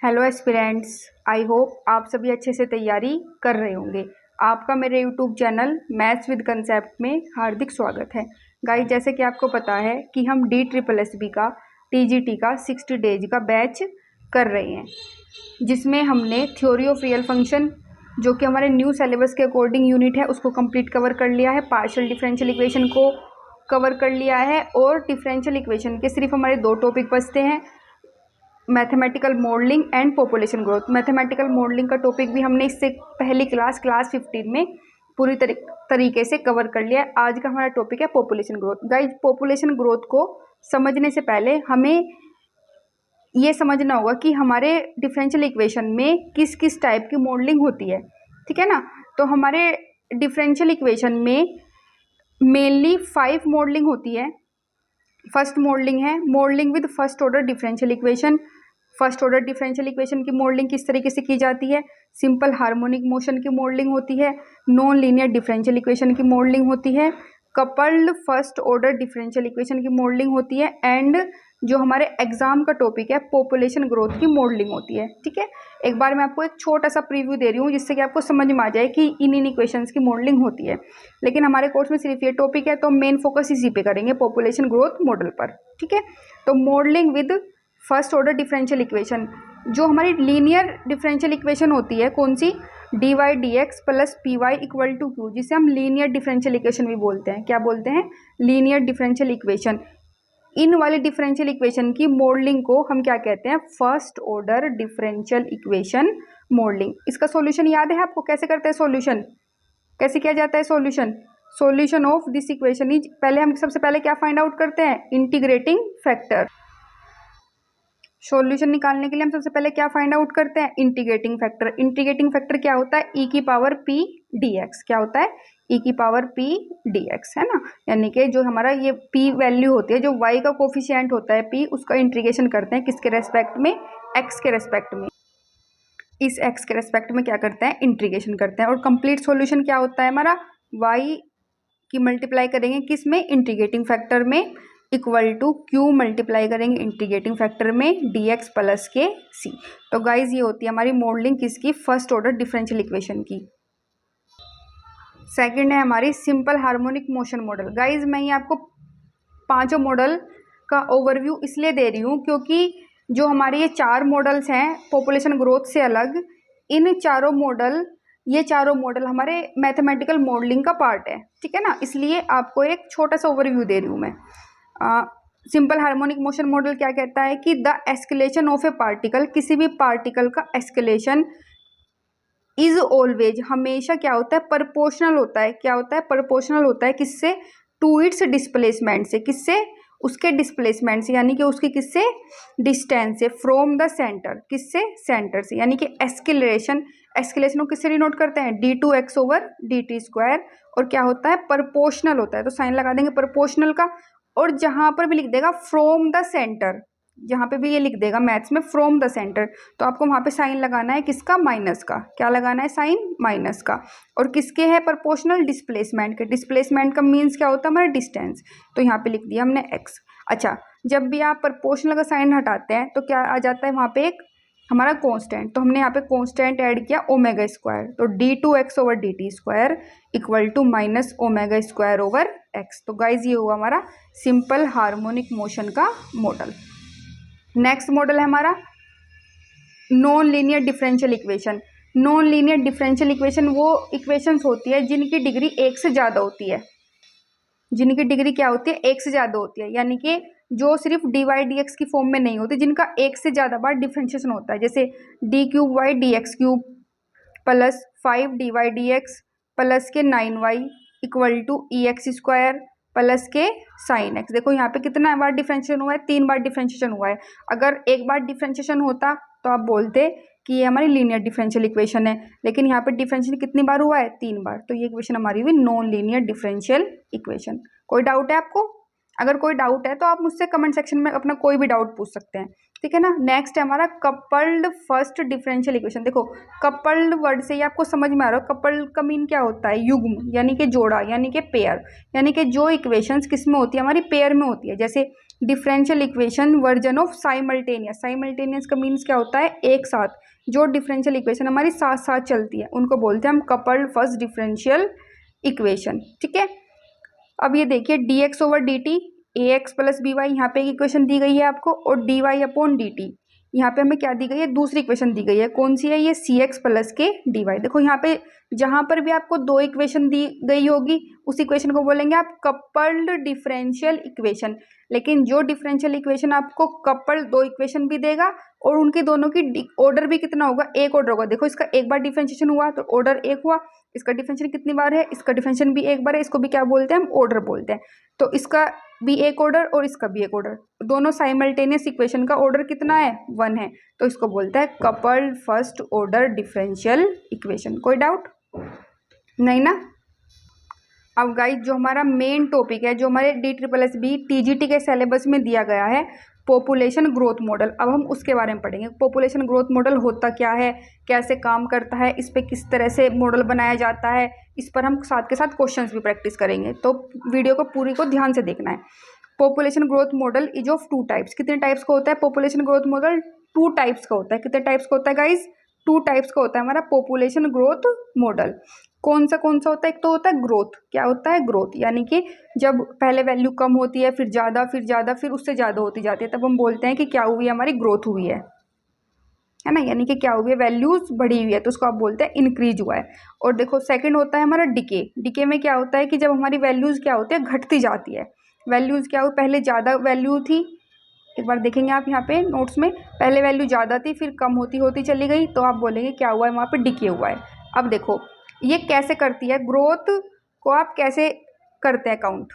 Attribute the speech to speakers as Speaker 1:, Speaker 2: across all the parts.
Speaker 1: Hello aspirants, I hope आप सभी अच्छे से तैयारी कर रहे होंगे। आपका मेरे YouTube channel maths with concept में हार्दिक स्वागत है। गाइस, जैसे कि आपको पता है कि हम DSSB का TGT का 60 डेज का बैच कर रहे हैं, जिसमें हमने थ्योरी ऑफ रियल फंक्शन जो कि हमारे न्यू सिलेबस के अकॉर्डिंग यूनिट है उसको कंप्लीट कवर कर लिया है, पार्शियल डिफरेंशियल इक्वेशन को कवर कर लिया है और डिफरेंशियल इक्वेशन के सिर्फ हमारे दो टॉपिक बचते हैं, mathematical modelling and population growth. Mathematical modelling का टॉपिक भी हमने इससे पहली क्लास 15 में पूरी तरीके से कवर कर लिया है। आज का हमारा टॉपिक है population growth. Guys, population growth को समझने से पहले हमें ये समझना होगा कि हमारे डिफरेंशियल इक्वेशन में किस किस टाइप की मॉडलिंग होती है, ठीक है ना। तो हमारे डिफरेंशियल इक्वेशन में मेनली 5 मॉडलिंग होती है। फर्स्ट मॉडलिंग है modelling with first order differential equation. First order differential equation की मॉडलिंग किस तरीके से की जाती है? सिंपल हार्मोनिक मोशन की मॉडलिंग होती है, नॉन लीनियर डिफरेंशियल इक्वेशन की मॉडलिंग होती है, coupled first order differential equation की मॉडलिंग होती है, एंड जो हमारे एग्जाम का टॉपिक है पॉपुलेशन ग्रोथ की मॉडलिंग होती है। ठीक है, एक बार मैं आपको एक छोटा सा प्रीव्यू दे रही हूँ जिससे कि आपको समझ में आ जाए कि इन इक्वेशंस की मॉडलिंग होती है। लेकिन हमारे कोर्स में सिर्फ ये टॉपिक है तो मेन फोकस इसी पे करेंगे, पॉपुलेशन ग्रोथ मॉडल पर। ठीक है, तो modelling with first order differential equation, जो हमारी लीनियर डिफरेंशियल इक्वेशन होती है, कौन सी? dy/dx plus py equal to q, जिसे हम लीनियर डिफरेंशियल इक्वेशन भी बोलते हैं। क्या बोलते हैं? Linear differential equation. इन वाली डिफरेंशियल इक्वेशन की मॉडलिंग को हम क्या कहते हैं? First order differential equation modelling. इसका सॉल्यूशन याद है आपको? कैसे करते हैं सॉल्यूशन? कैसे किया जाता है solution? Solution of this equation is, पहले हम सबसे पहले क्या फाइंड आउट करते हैं? Integrating factor. सॉल्यूशन निकालने के लिए हम सबसे पहले क्या फाइंड आउट करते हैं? Integrating factor. इंटीग्रेटिंग फैक्टर क्या होता है? e की पावर p dx। क्या होता है? e की पावर p dx, है ना। यानी कि जो हमारा ये p वैल्यू होती है, जो y का कोफिशिएंट होता है p, उसका इंटीग्रेशन करते हैं किसके रेस्पेक्ट में? x के रेस्पेक्ट में। इस x के रेस्पेक्ट में क्या करते हैं? इंटीग्रेशन करते हैं। और कंप्लीट सॉल्यूशन क्या होता है हमारा? y की मल्टीप्लाई करेंगे किस में? इंटीग्रेटिंग फैक्टर में, इक्वल टू q मल्टीप्लाई करेंगे इंटीग्रेटिंग फैक्टर में dx प्लस के c। तो गाइज, ये होती है हमारी मॉडलिंग किसकी? फर्स्ट ऑर्डर डिफरेंशियल इक्वेशन की। सेकंड है हमारी simple harmonic motion model. Guys, मैं ये आपको पांचों मॉडल का ओवरव्यू इसलिए दे रही हूँ क्योंकि जो हमारे ये 4 मॉडल्स हैं पॉपुलेशन ग्रोथ से अलग, इन ये चारों मॉडल हमारे मैथमेटिकल मॉडलिंग का पार्ट है। ठीक है ना, इसलिए आपको एक छोटा सा ओवरव्यू दे रही हूँ मैं। सिंपल हार्मोनिक मोशन मॉडल क्या कहता है कि the escalation of A particle, किसी भी पार्टिकल का एस्केलेशन इज ऑलवेज, हमेशा क्या होता है? प्रोपोर्शनल होता है। क्या होता है? प्रोपोर्शनल होता है किससे? टू इट्स डिस्प्लेसमेंट से। किससे? उसके डिस्प्लेसमेंट से, यानी कि उसकी किससे? डिस्टेंस से। फ्रॉम द सेंटर, किससे? सेंटर से। यानी कि एस्केलेशन को किससे डिनोट करते हैं? d2x/dt²। और क्या होता है? प्रोपोर्शनल होता है, तो साइन लगा देंगे प्रोपोर्शनल का। और जहां पर भी लिख देगा फ्रॉम द सेंटर, जहां पे भी ये लिख देगा मैथ्स में फ्रॉम द सेंटर, तो आपको वहां पे साइन लगाना है किसका? माइनस का। क्या लगाना है? साइन माइनस का। और किसके है प्रोपोर्शनल? डिस्प्लेसमेंट के। डिस्प्लेसमेंट का मीन्स क्या होता है? हमारा डिस्टेंस। तो यहाँ पे लिख दिया हमने x। अच्छा, जब भी आप प्रोपोर्शनल का साइन हटाते हैं तो क्या आ जाता है? वहां पे एक हमारा कांस्टेंट, तो हमने यहाँ पे कांस्टेंट ऐड किया ओमेगा²। तो d2x/dt² इक्वल टू माइनस ओमेगा²/x। तो गाइज, ये हुआ हमारा सिंपल हार्मोनिक मोशन का मॉडल। नेक्स्ट मॉडल है हमारा non linear differential equation. Non linear differential equation वो इक्वेशंस होती है जिनकी डिग्री 1 से ज़्यादा होती है। जिनकी डिग्री क्या होती है? 1 से ज़्यादा होती है, यानी कि जो सिर्फ dy/dx की फॉर्म में नहीं होती, जिनका 1 से ज़्यादा बार डिफरेंशिएशन होता है। जैसे d³ plus 5dy/dx plus K 9y equal to ex² plus K sine x। देखो यहाँ पे कितना बार डिफरेंशिएशन हुआ है? 3 बार डिफरेंशिएशन हुआ है। अगर एक बार डिफरेंशिएशन होता तो आप बोलते कि ये हमारी लीनियर डिफरेंशियल इक्वेशन है, लेकिन यहाँ पे डिफरेंशिएशन कितनी बार हुआ है? 3 बार। तो ये इक्वेशन हमारी हुई नॉन लीनियर डिफरेंशियल इक्वेशन। कोई डाउट है आपको? अगर कोई डाउट है तो आप मुझसे कमेंट सेक्शन में अपना कोई भी डाउट पूछ सकते हैं। ठीक है ना। नेक्स्ट है हमारा कपल्ड फर्स्ट डिफरेंशियल इक्वेशन। देखो कपल्ड वर्ड से ही आपको समझ में आ रहा है कपल्ड का मीन क्या होता है, युग्म यानी कि जोड़ा, यानी कि पेयर, यानी कि जो इक्वेशंस किस में होती है, हमारी पेयर में होती है। जैसे differential equation version of simultaneous, simultaneous का मीन्स क्या होता है, एक साथ। जो डिफरेंशियल इक्वेशन हमारी साथ साथ चलती है उनको बोलते हैं हम कपल्ड फर्स्ट डिफरेंशियल इक्वेशन। ठीक है, अब ये देखिए dx over dt ax plus B Y, यहाँ पे एक इक्वेशन दी गई है आपको, और dy अपॉन dt यहाँ पे हमें क्या दी गई है, दूसरी इक्वेशन दी गई है। कौन सी है, ये cx प्लस के dy। देखो यहाँ पे जहाँ पर भी आपको दो इक्वेशन दी गई होगी उस इक्वेशन को बोलेंगे आप कपल्ड डिफरेंशियल इक्वेशन। लेकिन जो डिफरेंशियल इक्वेशन आपको कपल्ड दो इक्वेशन भी देगा और उनकी दोनों की ऑर्डर भी कितना होगा, एक ऑर्डर होगा। देखो इसका एक बार डिफरेंशिएशन हुआ तो ऑर्डर एक हुआ, इसका डिफरेंशिएशन कितनी बार है, इसका डिफरेंशिएशन भी एक बार है, इसको भी क्या बोलते हैं हम, ऑर्डर बोलते हैं। तो इसका भी एक ऑर्डर और इसका भी एक ऑर्डर, दोनों साइमल्टेनियस इक्वेशन का ऑर्डर कितना है, 1 है, तो इसको बोलता है coupled first order differential equation. कोई डाउट नहीं ना। अब गाइस जो हमारा मेन टॉपिक है, जो हमारे DSSB TGT के सिलेबस में दिया गया है, पॉपुलेशन ग्रोथ मॉडल, अब हम उसके बारे में पढ़ेंगे। पॉपुलेशन ग्रोथ मॉडल होता क्या है, कैसे काम करता है, इस पे किस तरह से मॉडल बनाया जाता है, इस पर हम साथ के साथ क्वेश्चंस भी प्रैक्टिस करेंगे। तो वीडियो को पूरी को ध्यान से देखना है। Population growth model is of 2 types. कितने टाइप्स का होता है पॉपुलेशन ग्रोथ मॉडल, 2 टाइप्स का होता है। कितने टाइप्स का होता है गाइज, 2 टाइप्स का होता है हमारा पॉपुलेशन ग्रोथ मॉडल। कौन सा होता है, एक तो होता है ग्रोथ। क्या होता है, ग्रोथ, यानी कि जब पहले वैल्यू कम होती है, फिर ज़्यादा, फिर ज़्यादा, फिर उससे ज़्यादा होती जाती है, तब हम बोलते हैं कि क्या हुई है, हमारी ग्रोथ हुई है ना, यानी कि क्या हुई है, वैल्यूज बढ़ी हुई है, तो उसको आप बोलते हैं इंक्रीज हुआ है। और देखो सेकंड होता है हमारा डिके। डिके में क्या होता है कि जब हमारी वैल्यूज क्या होती है, घटती जाती है। वैल्यूज क्या हुई, पहले ज़्यादा वैल्यू थी, एक बार देखेंगे आप यहाँ पे नोट्स में, पहले वैल्यू ज़्यादा थी, फिर कम होती होती चली गई, तो आप बोलेंगे क्या हुआ है, वहाँ पे डिके हुआ है। अब देखो ये कैसे करती है, ग्रोथ को आप कैसे करते हैं काउंट।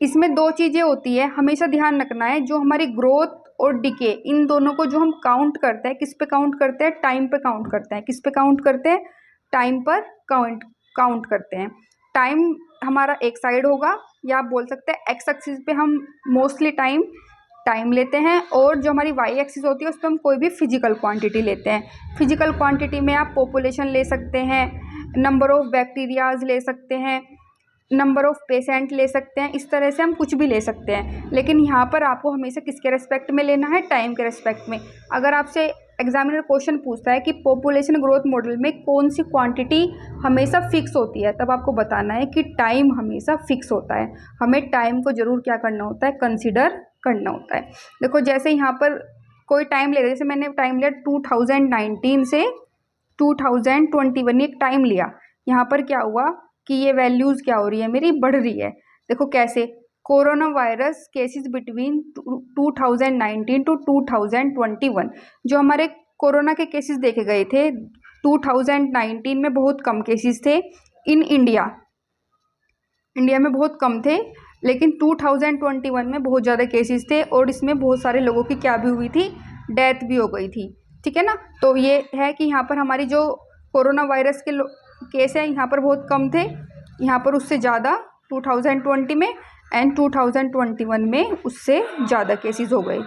Speaker 1: इसमें 2 चीज़ें होती है, हमेशा ध्यान रखना है। जो हमारी ग्रोथ और डिके, इन दोनों को जो हम काउंट करते हैं, किस पे काउंट करते हैं, टाइम पे काउंट करते हैं। किस पे काउंट करते हैं, टाइम पर काउंट करते हैं। टाइम हमारा एक साइड होगा, या आप बोल सकते हैं एक्स एक्सिस पे हम मोस्टली टाइम लेते हैं, और जो हमारी वाई एक्सिस होती है उस पर हम कोई भी फिजिकल क्वांटिटी लेते हैं। फिजिकल क्वांटिटी में आप पॉपुलेशन ले सकते हैं, नंबर ऑफ बैक्टीरियाज ले सकते हैं, नंबर ऑफ पेशेंट ले सकते हैं, इस तरह से हम कुछ भी ले सकते हैं। लेकिन यहाँ पर आपको हमेशा किसके रेस्पेक्ट में लेना है, टाइम के रेस्पेक्ट में। अगर आपसे एग्जामिनर क्वेश्चन पूछता है कि पॉपुलेशन ग्रोथ मॉडल में कौन सी क्वांटिटी हमेशा फिक्स होती है, तब आपको बताना है कि टाइम हमेशा फिक्स होता है। हमें टाइम को ज़रूर क्या करना होता है, कंसिडर करना होता है। देखो जैसे यहाँ पर कोई टाइम ले, जैसे मैंने टाइम लिया 2019 से 2021, एक टाइम लिया। यहाँ पर क्या हुआ कि ये वैल्यूज़ क्या हो रही है, मेरी बढ़ रही है। देखो कैसे, corona virus cases between 2019 to 2021, जो हमारे कोरोना के केसेस देखे गए थे 2019 में बहुत कम केसेस थे इन इंडिया में बहुत कम थे, लेकिन 2021 में बहुत ज़्यादा केसेस थे, और इसमें बहुत सारे लोगों की क्या भी हुई थी, डेथ भी हो गई थी। ठीक है ना। तो ये है कि यहाँ पर हमारी जो कोरोना वायरस के केस है यहाँ पर बहुत कम थे, यहाँ पर उससे ज़्यादा 2020 में, एंड 2021 में उससे ज़्यादा केसेस हो गए।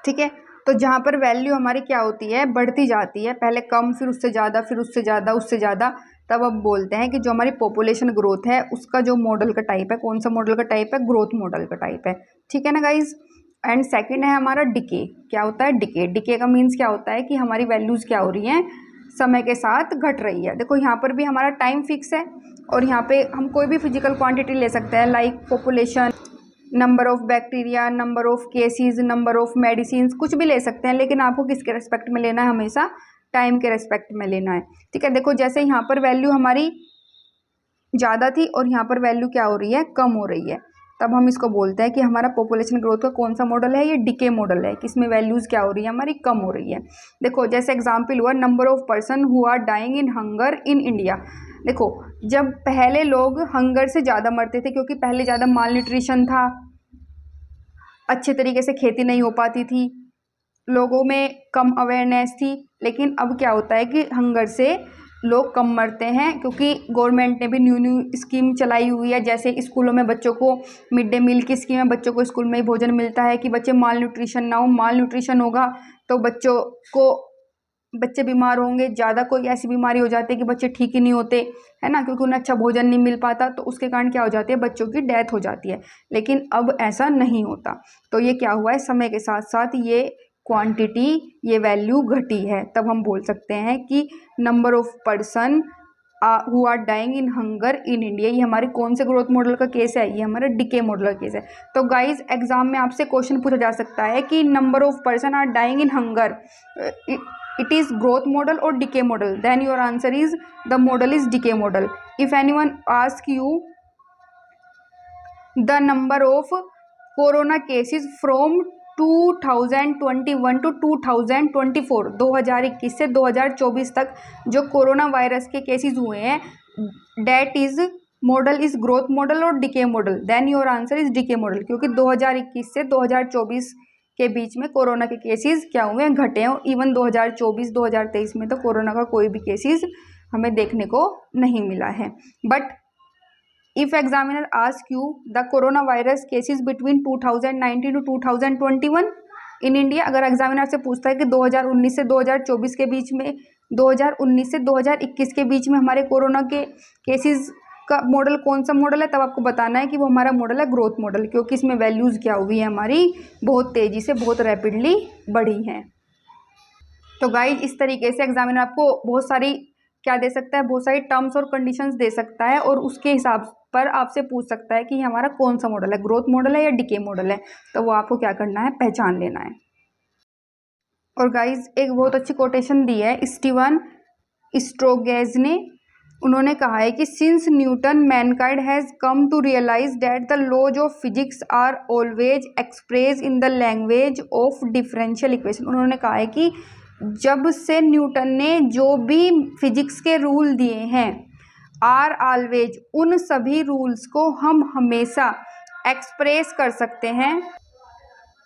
Speaker 1: ठीक है, तो जहाँ पर वैल्यू हमारी क्या होती है, बढ़ती जाती है, पहले कम, फिर उससे ज़्यादा, फिर उससे ज़्यादा, उससे ज़्यादा, तब अब बोलते हैं कि जो हमारी पॉपुलेशन ग्रोथ है उसका जो मॉडल का टाइप है, कौन सा मॉडल का टाइप है, ग्रोथ मॉडल का टाइप है। ठीक है ना गाइज। एंड सेकंड है हमारा डिके। क्या होता है डिके, डिके का मीन्स क्या होता है कि हमारी वैल्यूज़ क्या हो रही हैं, समय के साथ घट रही है। देखो यहाँ पर भी हमारा टाइम फिक्स है, और यहाँ पे हम कोई भी फिजिकल क्वांटिटी ले सकते हैं, like population, number of bacteria, number of cases, number of medicine, कुछ भी ले सकते हैं, लेकिन आपको किसके रेस्पेक्ट में लेना है, हमेशा टाइम के रेस्पेक्ट में लेना है। ठीक है, देखो जैसे यहाँ पर वैल्यू हमारी ज़्यादा थी और यहाँ पर वैल्यू क्या हो रही है, कम हो रही है, तब हम इसको बोलते हैं कि हमारा पॉपुलेशन ग्रोथ का कौन सा मॉडल है, ये डिके मॉडल है, कि इसमें वैल्यूज़ क्या हो रही है, हमारी कम हो रही है। देखो जैसे एग्जाम्पल हुआ number of person who are dying in hunger in India. देखो जब पहले लोग हंगर से ज़्यादा मरते थे, क्योंकि पहले ज़्यादा माल न्यूट्रिशन था, अच्छे तरीके से खेती नहीं हो पाती थी, लोगों में कम अवेयरनेस थी, लेकिन अब क्या होता है कि हंगर से लोग कम मरते हैं, क्योंकि गवर्नमेंट ने भी न्यू न्यू स्कीम चलाई हुई है। जैसे स्कूलों में बच्चों को मिड डे मील की स्कीम है, बच्चों को स्कूल में ही भोजन मिलता है कि बच्चे माल न्यूट्रिशन ना हो। माल न्यूट्रिशन होगा तो बच्चे बीमार होंगे, ज़्यादा कोई ऐसी बीमारी हो जाती है कि बच्चे ठीक ही नहीं होते, है ना, क्योंकि उन्हें अच्छा भोजन नहीं मिल पाता, तो उसके कारण क्या हो जाती है, बच्चों की डेथ हो जाती है। लेकिन अब ऐसा नहीं होता। तो ये क्या हुआ है, समय के साथ साथ ये क्वांटिटी, ये वैल्यू घटी है। तब हम बोल सकते हैं कि number of person who are dying in hunger in India, ये हमारे कौन से ग्रोथ मॉडल का केस है, ये हमारा डिके मॉडल का केस है। तो गाइज एग्जाम में आपसे क्वेश्चन पूछा जा सकता है कि number of person are dying in hunger, it is growth model or decay model, then your answer is the model is decay model. If anyone ask you the number of corona cases from 2021 to 2024, 2021 से 2024 तक जो corona virus के cases हुए हैं, that is model is growth model और decay model, then your answer is decay model, क्योंकि 2021 से 2024 के बीच में कोरोना के केसेस क्या हुए हैं, घटे हैं। इवन 2024-2023 में तो कोरोना का कोई भी केसेस हमें देखने को नहीं मिला है। But if examiner ask you the corona virus cases between 2019 to 2021 in India, अगर एग्जामिनर से पूछता है कि 2019 से 2024 के बीच में, 2019 से 2021 के बीच में हमारे कोरोना के केसेस का मॉडल कौन सा मॉडल है, तब आपको बताना है कि वो हमारा मॉडल है ग्रोथ मॉडल, क्योंकि इसमें वैल्यूज़ क्या हुई है, हमारी बहुत तेज़ी से, बहुत रैपिडली बढ़ी हैं। तो गाइज इस तरीके से एग्जामिनर आपको बहुत सारी क्या दे सकता है, बहुत सारी टर्म्स और कंडीशंस दे सकता है, और उसके हिसाब पर आपसे पूछ सकता है कि हमारा कौन सा मॉडल है, ग्रोथ मॉडल है या डिके मॉडल है। तो वो आपको क्या करना है, पहचान लेना है। और गाइज एक बहुत अच्छी कोटेशन दी है स्टीवन स्ट्रोगेज ने, उन्होंने कहा है कि since Newton mankind has come to realise that the laws of physics are always express in the language of differential equation. उन्होंने कहा है कि जब से न्यूटन ने जो भी फिजिक्स के रूल दिए हैं, आर ऑलवेज, उन सभी रूल्स को हम हमेशा एक्सप्रेस कर सकते हैं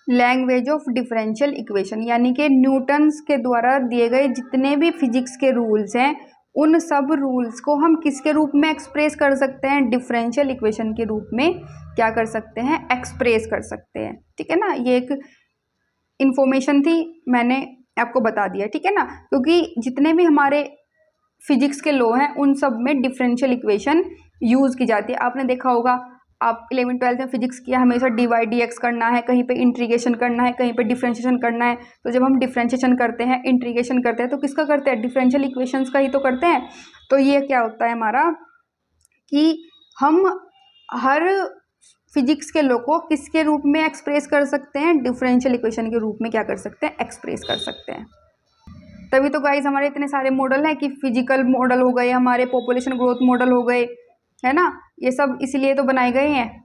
Speaker 1: लैंग्वेज ऑफ डिफरेंशियल इक्वेशन, यानी कि न्यूटन्स के द्वारा दिए गए जितने भी फिजिक्स के रूल्स हैं, उन सब रूल्स को हम किसके रूप में एक्सप्रेस कर सकते हैं, डिफरेंशियल इक्वेशन के रूप में क्या कर सकते हैं, एक्सप्रेस कर सकते हैं। ठीक है ना, ये एक इन्फॉर्मेशन थी, मैंने आपको बता दिया। ठीक है ना, क्योंकि जितने भी हमारे फिजिक्स के लॉ हैं उन सब में डिफरेंशियल इक्वेशन यूज़ की जाती है। आपने देखा होगा, आप 11वीं-12वीं में फिजिक्स किया, हमेशा dy dx करना है, कहीं पे इंटीग्रेशन करना है, कहीं पे डिफरेंशिएशन करना है। तो जब हम डिफरेंशिएशन करते हैं, इंटीग्रेशन करते हैं, तो किसका करते हैं, डिफरेंशियल इक्वेशंस का ही तो करते हैं। तो ये क्या होता है हमारा कि हम हर फिजिक्स के लॉ को किसके रूप में एक्सप्रेस कर सकते हैं, डिफरेंशियल इक्वेशन के रूप में क्या कर सकते हैं, एक्सप्रेस कर सकते हैं। तभी तो गाइज हमारे इतने सारे मॉडल हैं कि फिजिकल मॉडल हो गए, हमारे पॉपुलेशन ग्रोथ मॉडल हो गए, है ना, ये सब इसलिए तो बनाए गए हैं।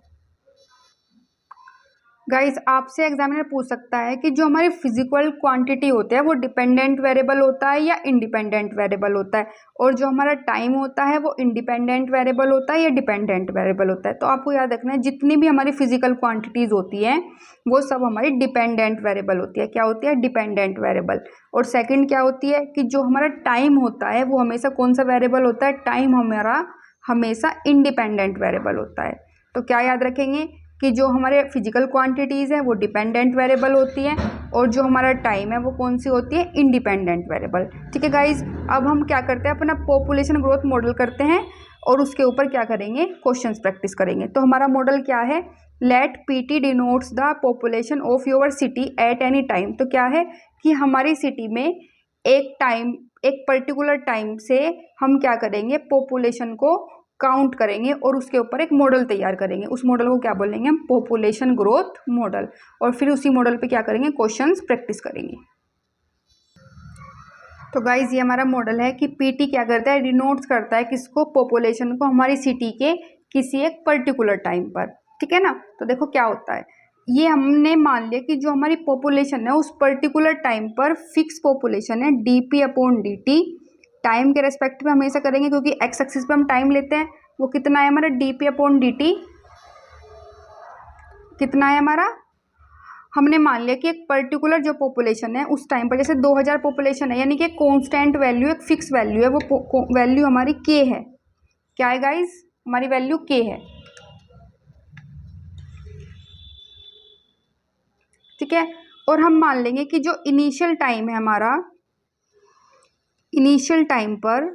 Speaker 1: गाइज आपसे एग्जामिनर पूछ सकता है कि जो हमारी फिजिकल क्वांटिटी होते हैं वो डिपेंडेंट वेरिएबल होता है या इंडिपेंडेंट वेरिएबल होता है, और जो हमारा टाइम होता है वो इंडिपेंडेंट वेरिएबल होता है या डिपेंडेंट वेरिएबल होता है। तो आपको याद रखना है, जितनी भी हमारी फिजिकल क्वांटिटीज़ होती हैं वो सब हमारी डिपेंडेंट वेरिएबल होती है। क्या होती है, डिपेंडेंट वेरिएबल। और सेकेंड क्या होती है कि जो हमारा टाइम होता है वो हमेशा कौन सा वेरिएबल होता है, टाइम हमारा हमेशा इंडिपेंडेंट वेरिएबल होता है। तो क्या याद रखेंगे कि जो हमारे फिजिकल क्वांटिटीज़ हैं वो डिपेंडेंट वेरिएबल होती हैं, और जो हमारा टाइम है वो कौन सी होती है, इंडिपेंडेंट वेरिएबल। ठीक है गाइज, अब हम क्या करते हैं, अपना पॉपुलेशन ग्रोथ मॉडल करते हैं और उसके ऊपर क्या करेंगे, क्वेश्चंस प्रैक्टिस करेंगे। तो हमारा मॉडल क्या है, let PT denotes the population of your city at any time. तो क्या है कि हमारी सिटी में एक टाइम, एक पर्टिकुलर टाइम से हम क्या करेंगे, पॉपुलेशन को काउंट करेंगे और उसके ऊपर एक मॉडल तैयार करेंगे। उस मॉडल को क्या बोलेंगे हम, पॉपुलेशन ग्रोथ मॉडल। और फिर उसी मॉडल पे क्या करेंगे, क्वेश्चंस प्रैक्टिस करेंगे। तो गाइज ये हमारा मॉडल है कि पीटी क्या करता है, डिनोट्स करता है किसको, पॉपुलेशन को, हमारी सिटी के किसी एक पर्टिकुलर टाइम पर। ठीक है ना, तो देखो क्या होता है, ये हमने मान लिया कि जो हमारी पॉपुलेशन है उस पर्टिकुलर टाइम पर फिक्स पॉपुलेशन है, dp/dt, टाइम के रेस्पेक्ट में हमेशा करेंगे क्योंकि एक्स एक्सिस पे हम टाइम लेते हैं। वो कितना है हमारा, dp/dt कितना है हमारा हमने मान लिया कि एक पर्टिकुलर जो पॉपुलेशन है उस टाइम पर, जैसे 2000 पॉपुलेशन है, यानी कि कांस्टेंट वैल्यू, एक फिक्स वैल्यू है, वो वैल्यू हमारी के है। क्या है गाइस? हमारी वैल्यू के है। ठीक है। और हम मान लेंगे कि जो इनिशियल टाइम है हमारा, इनिशियल टाइम पर,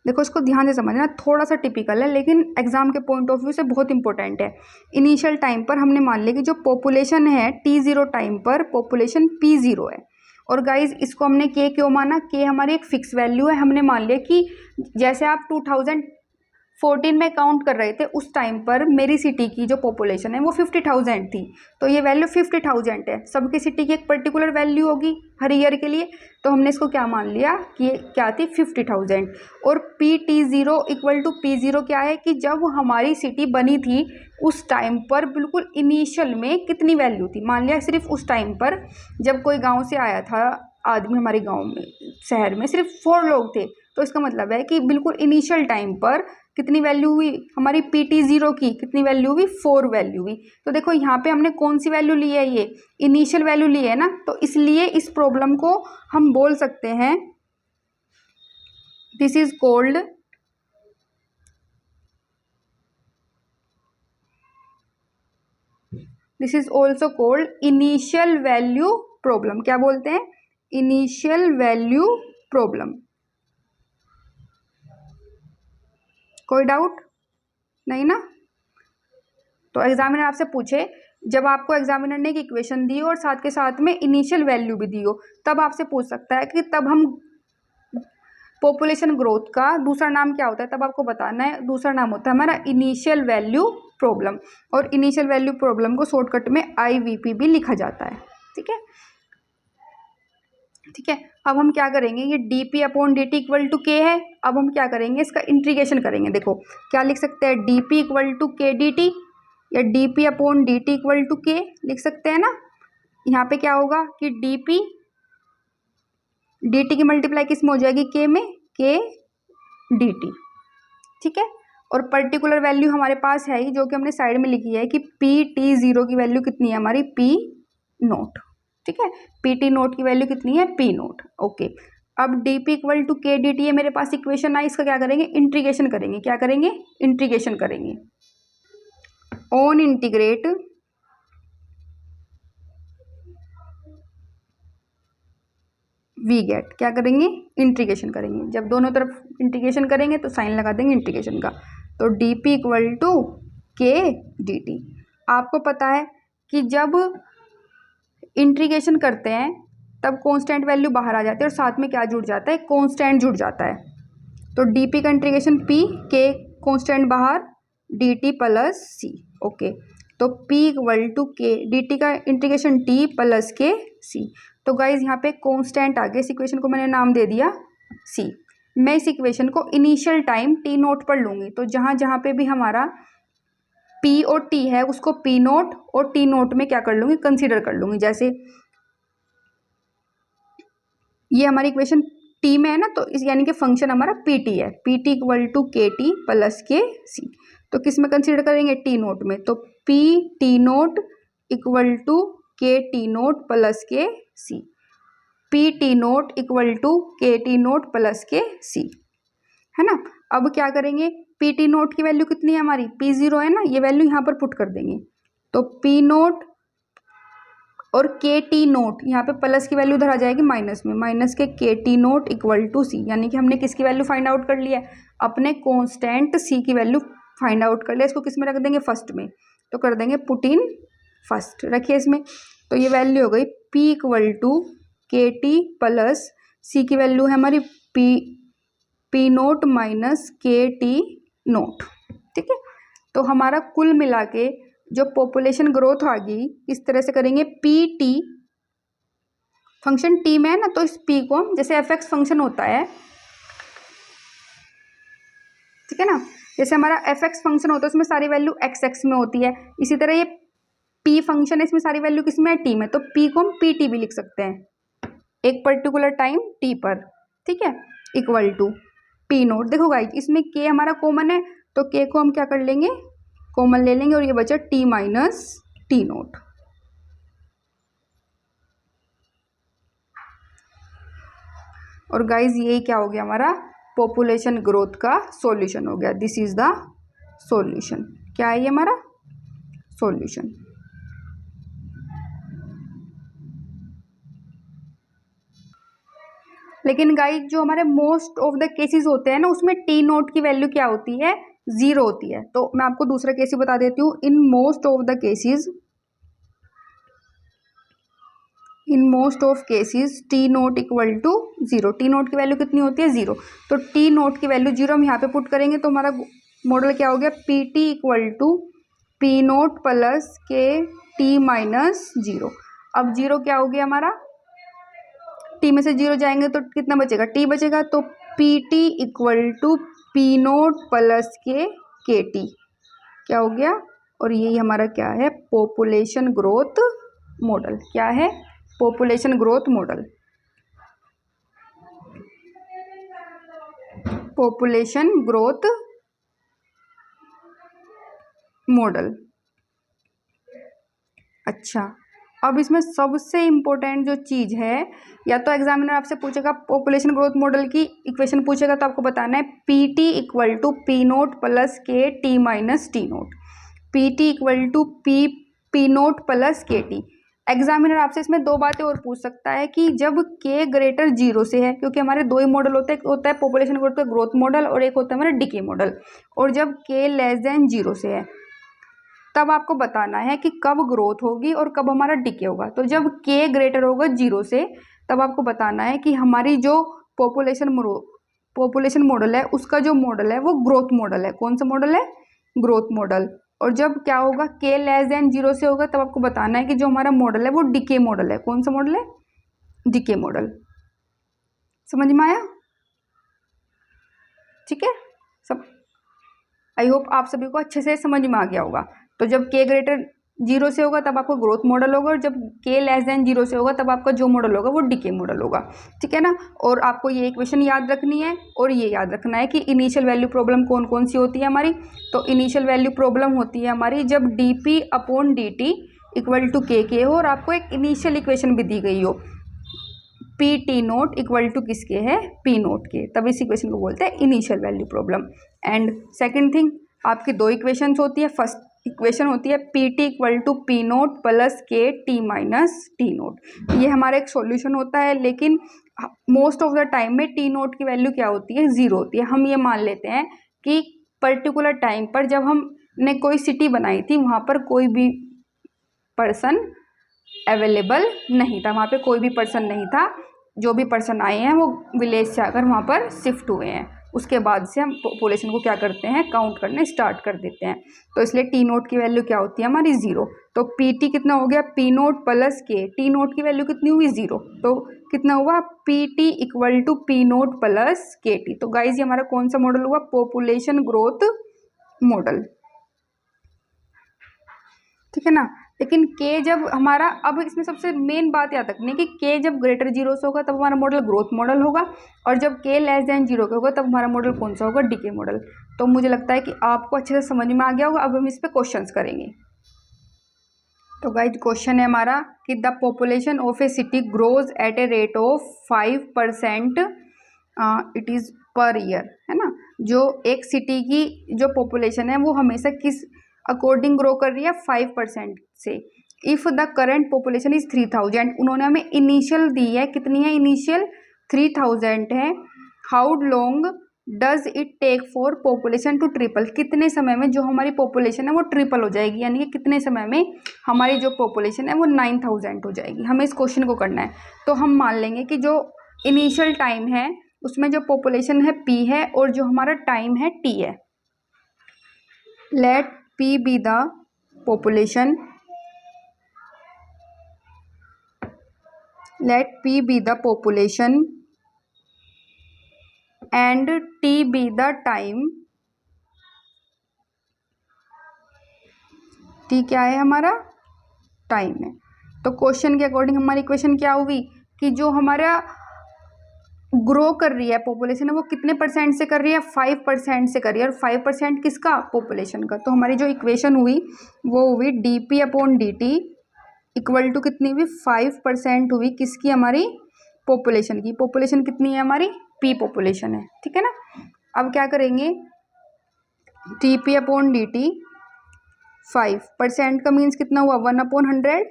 Speaker 1: देखो इसको ध्यान से समझना, थोड़ा सा टिपिकल है लेकिन एग्जाम के पॉइंट ऑफ व्यू से बहुत इंपॉर्टेंट है। इनिशियल टाइम पर हमने मान लिया कि जो पॉपुलेशन है T0 टाइम पर पॉपुलेशन P0 है। और गाइज इसको हमने के क्यों माना? के हमारी एक फिक्स वैल्यू है। हमने मान लिया कि जैसे आप 2014 में काउंट कर रहे थे, उस टाइम पर मेरी सिटी की जो पॉपुलेशन है वो 50,000 थी, तो ये वैल्यू 50,000 है। सबकी सिटी की एक पर्टिकुलर वैल्यू होगी हर ईयर के लिए, तो हमने इसको क्या मान लिया कि ये क्या थी? 50,000। और PT0 इक्वल टू P0 क्या है कि जब हमारी सिटी बनी थी उस टाइम पर बिल्कुल इनिशियल में कितनी वैल्यू थी। मान लिया सिर्फ उस टाइम पर जब कोई गाँव से आया था आदमी, हमारे गाँव में, शहर में सिर्फ 4 लोग थे, तो इसका मतलब है कि बिल्कुल इनिशियल टाइम पर कितनी वैल्यू हुई हमारी PT0 की? कितनी वैल्यू हुई? 4 वैल्यू हुई। तो देखो यहाँ पे हमने कौन सी वैल्यू ली है? ये इनिशियल वैल्यू ली है ना, तो इसलिए इस प्रॉब्लम को हम बोल सकते हैं this is called this is also called initial value problem. क्या बोलते हैं? Initial value problem. कोई डाउट नहीं ना? तो एग्जामिनर आपसे पूछे, जब आपको एग्जामिनर ने एक इक्वेशन दी और साथ के साथ में इनिशियल वैल्यू भी दी हो, तब आपसे पूछ सकता है कि तब हम पॉपुलेशन ग्रोथ का दूसरा नाम क्या होता है, तब आपको बताना है। दूसरा नाम होता है हमारा इनिशियल वैल्यू प्रॉब्लम, और इनिशियल वैल्यू प्रॉब्लम को शॉर्टकट में IVP भी लिखा जाता है। ठीक है, ठीक है। अब हम क्या करेंगे, ये dp/dt इक्वल टू के है। अब हम क्या करेंगे, इसका इंटीग्रेशन करेंगे। देखो क्या लिख सकते हैं, dp इक्वल टू के dt, या dp/dt इक्वल टू के लिख सकते हैं ना। यहाँ पे क्या होगा कि dp dt की मल्टीप्लाई किस में हो जाएगी? के में, के dt। ठीक है। और पर्टिकुलर वैल्यू हमारे पास है ही, जो कि हमने साइड में लिखी है कि PT0 की वैल्यू कितनी है हमारी? P0। ठीक है, PT0 की वैल्यू कितनी है? P0। ओके। अब dp इक्वल टू के dt है मेरे पास इक्वेशन आई, इसका क्या करेंगे? इंटीग्रेशन करेंगे। क्या करेंगे? इंटीग्रेशन करेंगे। ऑन इंटीग्रेट वी गेट, क्या करेंगे? इंटीग्रेशन करेंगे। जब दोनों तरफ इंटीग्रेशन करेंगे तो साइन लगा देंगे इंटीग्रेशन का, तो dp इक्वल टू के dt। आपको पता है कि जब इंटीग्रेशन करते हैं तब कांस्टेंट वैल्यू बाहर आ जाती है और साथ में क्या जुड़ जाता है? कांस्टेंट जुड़ जाता है। तो dp का इंटीग्रेशन p, के कांस्टेंट बाहर, dt प्लस c। ओके, तो p इक्वल टू के, dt का इंटीग्रेशन t प्लस के c। तो गाइज यहाँ पे कांस्टेंट आ गया, इस इक्वेशन को मैंने नाम दे दिया c। मैं इस इक्वेशन को इनिशियल टाइम T0 पर लूँगी, तो जहाँ जहाँ पे भी हमारा P और T है उसको P0 और T0 में क्या कर लूँगी? कंसीडर कर लूँगी। जैसे ये हमारी इक्वेशन T में है ना, तो इस यानी कि फंक्शन हमारा PT है, PT इक्वल टू के टी प्लस के सी। तो किस में कंसीडर करेंगे? T0 में, तो PT0 इक्वल टू के T0 plus K C. PT0 equal to के T0 प्लस के सी, है ना। अब क्या करेंगे, PT0 की वैल्यू कितनी है हमारी? P0 है ना, ये वैल्यू यहाँ पर पुट कर देंगे, तो P0 और KT0, यहाँ पे प्लस की वैल्यू उधर आ जाएगी माइनस में, माइनस के KT0 इक्वल टू सी। यानी कि हमने किसकी वैल्यू फाइंड आउट कर लिया है? अपने कांस्टेंट सी की वैल्यू फाइंड आउट कर लिया। इसको किस में रख देंगे? फर्स्ट में, तो कर देंगे पुट इन फर्स्ट, रखिए इसमें। तो ये वैल्यू हो गई P equal to KT plus C की वैल्यू है हमारी P0 माइनस KT0। ठीक है, तो हमारा कुल मिला के जो पॉपुलेशन ग्रोथ आ गई, इस तरह से करेंगे। PT फंक्शन T में है ना, तो इस P को हम, जैसे fx फंक्शन होता है, ठीक है ना, जैसे हमारा fx फंक्शन होता है उसमें सारी वैल्यू x में होती है, इसी तरह ये P फंक्शन है, इसमें सारी वैल्यू किसमें है? T में, तो P को हम PT भी लिख सकते हैं एक पर्टिकुलर टाइम T पर। ठीक है, इक्वल टू P0। देखो गाइस इसमें K हमारा कॉमन है, तो K को हम क्या कर लेंगे? कॉमन ले लेंगे, और ये बचा T माइनस T0। और गाइज यही क्या हो गया हमारा पॉपुलेशन ग्रोथ का सॉल्यूशन हो गया। This is the solution. क्या है ये हमारा सॉल्यूशन। लेकिन गाइज जो हमारे मोस्ट ऑफ द केसेस होते हैं ना उसमें टी नोट की वैल्यू क्या होती है, 0 होती है। तो मैं आपको दूसरा केस ही बता देती हूँ। In most of cases T nought equal to 0। T nought की वैल्यू कितनी होती है 0। तो टी नोट की वैल्यू 0 हम यहाँ पे पुट करेंगे तो हमारा मॉडल क्या हो गया P T equal to P note plus K T minus 0। अब 0 क्या हो गया हमारा, टी में से 0 जाएंगे तो कितना बचेगा, टी बचेगा। तो P T equal to P note plus K T क्या हो गया। और यही हमारा क्या है पॉपुलेशन ग्रोथ मॉडल। क्या है population growth model. Population growth model. अच्छा, अब इसमें सबसे इम्पोर्टेंट जो चीज़ है, या तो एग्जामिनर आपसे पूछेगा पॉपुलेशन ग्रोथ मॉडल की इक्वेशन पूछेगा तो आपको बताना है P T equal to P note plus K T minus T naught. P T equal to P note plus K T. Examiner आपसे इसमें दो बातें और पूछ सकता है कि जब के ग्रेटर 0 से है, क्योंकि हमारे दो ही मॉडल होते हैं, एक होता है पॉपुलेशन ग्रोथ का ग्रोथ मॉडल और एक होता है हमारा डिके मॉडल। और जब के लेस देन 0 से है तब आपको बताना है कि कब ग्रोथ होगी और कब हमारा डिके होगा। तो जब के ग्रेटर होगा 0 से तब आपको बताना है कि हमारी जो पॉपुलेशन मॉडल है उसका जो मॉडल है वो ग्रोथ मॉडल है। कौन सा मॉडल है, ग्रोथ मॉडल। और जब क्या होगा के लेस देन 0 से होगा तब आपको बताना है कि जो हमारा मॉडल है वो डिके मॉडल है। कौन सा मॉडल है, डिके मॉडल। समझ में आया, ठीक है सब। आई होप आप सभी को अच्छे से समझ में आ गया होगा। तो जब के ग्रेटर 0 से होगा तब आपको ग्रोथ मॉडल होगा और जब के लेस देन 0 से होगा तब आपका जो मॉडल होगा वो डिके मॉडल होगा, ठीक है ना। और आपको ये इक्वेशन याद रखनी है और ये याद रखना है कि इनिशियल वैल्यू प्रॉब्लम कौन कौन सी होती है हमारी। तो इनिशियल वैल्यू प्रॉब्लम होती है हमारी जब D P upon D T equal to K हो और आपको एक इनिशियल इक्वेशन भी दी गई हो P T nought equal to किसके है, पी नोट के, तब इस इक्वेशन को बोलते हैं initial value problem. And second thing, आपकी दो इक्वेशंस होती है। फर्स्ट इक्वेशन होती है P T equal to P note plus K T minus T nought. ये हमारा एक सॉल्यूशन होता है, लेकिन मोस्ट ऑफ द टाइम में टी नोट की वैल्यू क्या होती है, 0 होती है। हम ये मान लेते हैं कि पर्टिकुलर टाइम पर जब हमने कोई सिटी बनाई थी वहाँ पर कोई भी पर्सन अवेलेबल नहीं था, वहाँ पे कोई भी पर्सन नहीं था। जो भी पर्सन आए हैं वो विलेज से आकर वहाँ पर शिफ्ट हुए हैं। उसके बाद से हम पॉपुलेशन को क्या करते हैं, काउंट करने स्टार्ट कर देते हैं। तो इसलिए टी नोट की वैल्यू क्या होती है हमारी 0। तो पी टी कितना हो गया, P note plus K. T nought की वैल्यू कितनी हुई 0, तो कितना हुआ P T equal to P note plus K T. तो गाइज ये हमारा कौन सा मॉडल हुआ, पॉपुलेशन ग्रोथ मॉडल, ठीक है ना। लेकिन के जब हमारा, अब इसमें सबसे मेन बात याद रखनी है कि के जब ग्रेटर 0 से होगा तब हमारा मॉडल ग्रोथ मॉडल होगा और जब के लेस देन 0 का होगा तब हमारा मॉडल कौन सा होगा, डिके मॉडल। तो मुझे लगता है कि आपको अच्छे से समझ में आ गया होगा। अब हम इस पर क्वेश्चंस करेंगे। तो गाइज क्वेश्चन है हमारा कि the population of a city grows at a rate of 5% it is per year, है ना। जो एक सिटी की जो पॉपुलेशन है वो हमेशा किस अकॉर्डिंग ग्रो कर रही है, 5% से। If the current population is 3000, उन्होंने हमें इनिशियल दी है, कितनी है इनिशियल, 3000 है। How long does it take for population to triple, कितने समय में जो हमारी पॉपुलेशन है वो ट्रिपल हो जाएगी, यानी कि कितने समय में हमारी जो पॉपुलेशन है वो 9000 हो जाएगी। हमें इस क्वेश्चन को करना है। तो हम मान लेंगे कि जो इनिशियल टाइम है उसमें जो पॉपुलेशन है p है और जो हमारा टाइम है t है। Let p be the population, let p be the population and t be the time। t क्या है हमारा, टाइम है। तो क्वेश्चन के अकॉर्डिंग हमारी इक्वेशन क्या हुई कि जो हमारा ग्रो कर रही है पॉपुलेशन है वो कितने परसेंट से कर रही है, 5% से कर रही है। और 5% किसका, पॉपुलेशन का। तो हमारी जो इक्वेशन हुई वो हुई D P upon D T equal to कितनी हुई, 5% हुई किसकी, हमारी पॉपुलेशन की। पॉपुलेशन कितनी है हमारी, पी पॉपुलेशन है, ठीक है ना। अब क्या करेंगे, टी अपॉन डी टी, 5% का मीन्स कितना हुआ 1/100,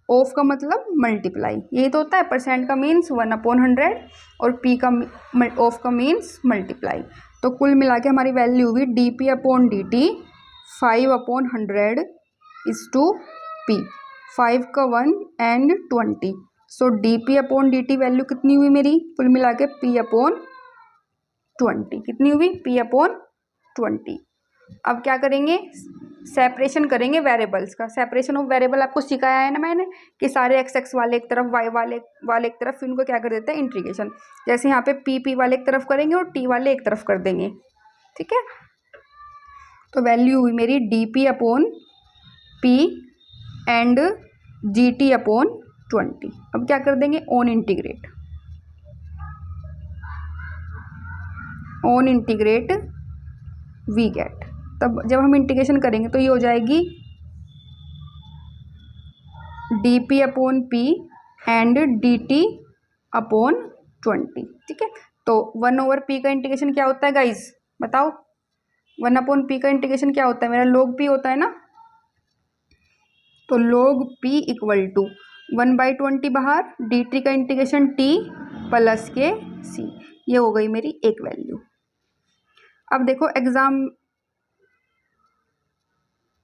Speaker 1: ऑफ का मतलब मल्टीप्लाई, यही तो होता है, परसेंट का मीन्स 1/100 और पी का ऑफ का मीन्स मल्टीप्लाई। तो कुल मिला के हमारी वैल्यू हुई D P upon D T 5/100 is to P, 5 का 1 and 20। So D P upon D T value कितनी हुई मेरी, कुल मिला के पी अपॉन 20, कितनी हुई, पी अपॉन 20। अब क्या करेंगे, सेपरेशन करेंगे वेरिएबल्स का। सेपरेशन ऑफ वेरिएबल आपको सिखाया है ना मैंने, कि सारे एक्स एक्स वाले एक तरफ, वाई वाले एक तरफ, फिर उनको क्या कर देते हैं, इंटीग्रेशन। जैसे यहाँ पे पी वाले एक तरफ करेंगे और टी वाले एक तरफ कर देंगे, ठीक है। तो वैल्यू हुई मेरी D P upon P and D T upon 20। अब क्या कर देंगे, on integrate, on integrate we get. तब जब हम इंटीग्रेशन करेंगे तो ये हो जाएगी D P upon P and D T upon 20, ठीक है। तो 1/p का इंटीग्रेशन क्या होता है गाइज, बताओ, 1/p का इंटीग्रेशन क्या होता है, मेरा log p होता है ना। तो log p इक्वल टू 1/20 बाहर, डी टी का इंटीग्रेशन t प्लस के c, ये हो गई मेरी एक वैल्यू। अब देखो एग्जाम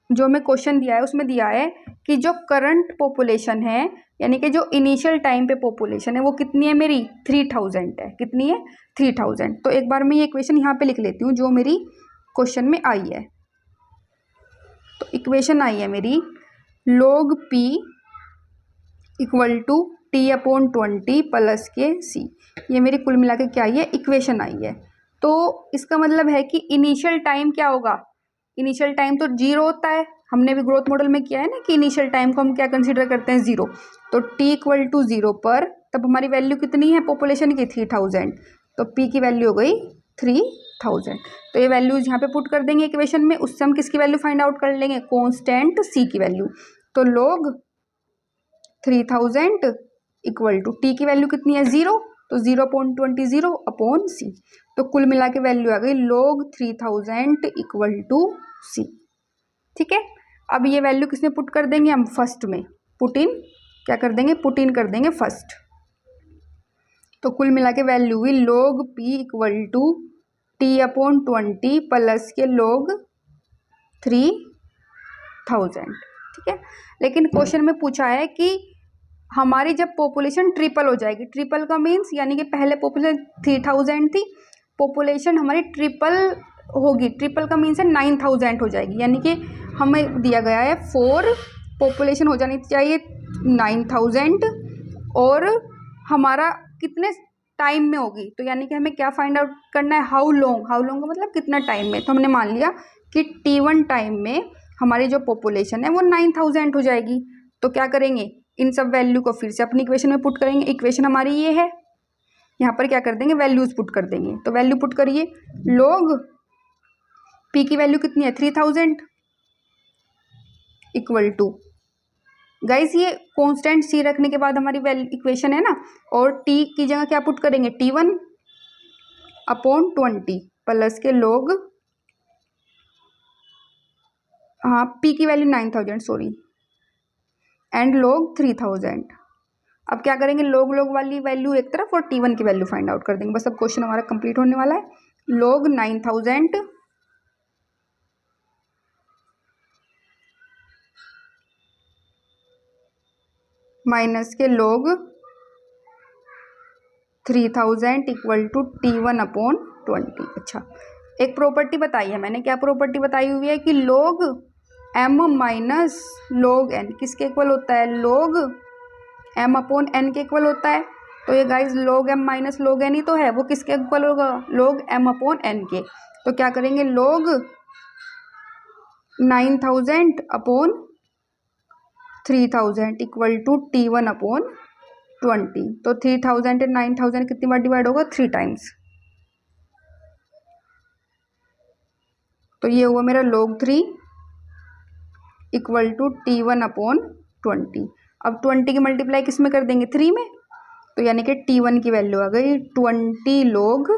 Speaker 1: जो हमें क्वेश्चन दिया है उसमें दिया है कि जो करंट पॉपुलेशन है, यानी कि जो इनिशियल टाइम पे पॉपुलेशन है वो कितनी है मेरी, 3000 है, कितनी है 3000। तो एक बार मैं ये इक्वेशन यहाँ पे लिख लेती हूँ जो मेरी क्वेश्चन में आई है। तो इक्वेशन आई है मेरी log p equal to T upon 20 plus K C, ये मेरी कुल मिला के क्या आई है, इक्वेशन आई है। तो इसका मतलब है कि इनिशियल टाइम क्या होगा, इनिशियल टाइम तो 0 होता है, हमने भी ग्रोथ मॉडल में किया है ना कि इनिशियल टाइम को हम क्या कंसीडर करते हैं, 0। तो t इक्वल टू 0 पर तब हमारी वैल्यू कितनी है पॉपुलेशन की, 3000। तो p की वैल्यू हो गई 3000। तो ये वैल्यूज यहाँ पे पुट कर देंगे इक्वेशन में, उससे हम किसकी वैल्यू फाइंड आउट कर लेंगे, कॉन्स्टेंट c की वैल्यू। तो log 3000 इक्वल टू t की वैल्यू कितनी है 0, तो 0.20 0 अपॉन c। तो कुल मिला के वैल्यू आ गई log 3000 इक्वल टू c, ठीक है। अब ये वैल्यू किसमें पुट कर देंगे हम, फर्स्ट में पुट इन, क्या कर देंगे, पुट इन कर देंगे फर्स्ट। तो कुल मिला के वैल्यू हुई log p equal to t upon 20 plus के log 3000, ठीक है। लेकिन क्वेश्चन में पूछा है कि हमारी जब पॉपुलेशन ट्रिपल हो जाएगी, ट्रिपल का मीन्स यानी कि पहले पॉपुलेशन 3000 थी, पॉपुलेशन हमारी ट्रिपल होगी, ट्रिपल का मीन्स है 9000 हो जाएगी, यानी कि हमें दिया गया है 4, पॉपुलेशन हो जानी चाहिए 9000 और हमारा कितने टाइम में होगी। तो यानी कि हमें क्या फाइंड आउट करना है, हाउ लॉन्ग, हाउ लॉन्ग का मतलब कितना टाइम में। तो हमने मान लिया कि t1 टाइम में हमारी जो पॉपुलेशन है वो 9000 हो जाएगी। तो क्या करेंगे, इन सब वैल्यू को फिर से अपनी इक्वेशन में पुट करेंगे। इक्वेशन हमारी ये है, यहाँ पर क्या कर देंगे, वैल्यूज पुट कर देंगे। तो वैल्यू पुट करिए, log p की वैल्यू कितनी है 3000 इक्वल टू, गाइस ये कांस्टेंट c रखने के बाद हमारी इक्वेशन है ना, और t की जगह क्या पुट करेंगे, t1 अपॉन 20 प्लस के log, हाँ p की वैल्यू 9000 सॉरी, एंड log 3000। अब क्या करेंगे, log वाली वैल्यू एक तरफ और t1 की वैल्यू फाइंड आउट कर देंगे। बस अब क्वेश्चन हमारा कंप्लीट होने वाला है। log 9000 माइनस के log 3000 equal to t1 upon 20। अच्छा, एक प्रॉपर्टी बताई है मैंने, क्या प्रॉपर्टी बताई हुई है कि log m minus log n किसके इक्वल होता है, log m अपॉन n के इक्वल होता है। तो ये guys log m minus log n ही तो है, वो किसके इक्वल होगा, log m अपॉन n के। तो क्या करेंगे, log 9000 upon 3000 equal to t1 upon 20। तो 3000 एंड 9000 कितनी बार डिवाइड होगा, 3 टाइम्स। तो ये हुआ मेरा log 3 equal to t1 upon 20। अब 20 की मल्टीप्लाई किस में कर देंगे, 3 में। तो यानी कि T1 की वैल्यू आ गई 20 log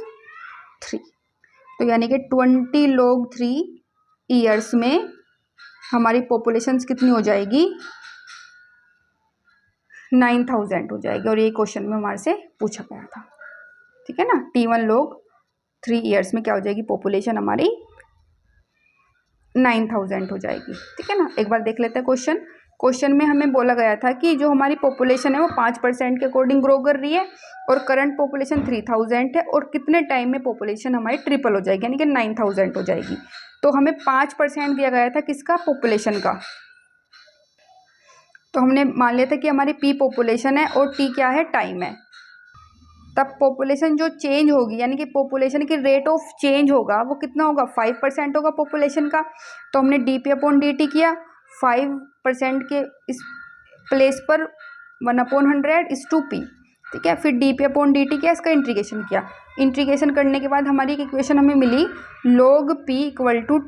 Speaker 1: 3। तो यानी कि 20 log 3 ईयर्स में हमारी पॉपुलेशन कितनी हो जाएगी, 9000 हो जाएगी। और ये क्वेश्चन में हमारे से पूछा गया था, ठीक है ना। T1 log 3 ईयर्स में क्या हो जाएगी, पॉपुलेशन हमारी 9000 हो जाएगी, ठीक है ना। एक बार देख लेते हैं क्वेश्चन में हमें बोला गया था कि जो हमारी पॉपुलेशन है वो 5% के अकॉर्डिंग ग्रो कर रही है और करंट पॉपुलेशन 3000 है, और कितने टाइम में पॉपुलेशन हमारी ट्रिपल हो जाएगी यानी कि 9000 हो जाएगी। तो हमें 5% दिया गया था किसका, पॉपुलेशन का। तो हमने मान लिया था कि हमारी P पॉपुलेशन है और T क्या है, टाइम है। तब पॉपुलेशन जो चेंज होगी यानी कि पॉपुलेशन की रेट ऑफ चेंज होगा वो कितना होगा, 5% होगा पॉपुलेशन का। तो हमने dp/dt किया 5% के इस प्लेस पर 1/100 ठीक है। फिर dp/dt किया, इसका इंटीग्रेशन किया। इंटीग्रेशन करने के बाद हमारी एक इक्वेशन हमें मिली log p =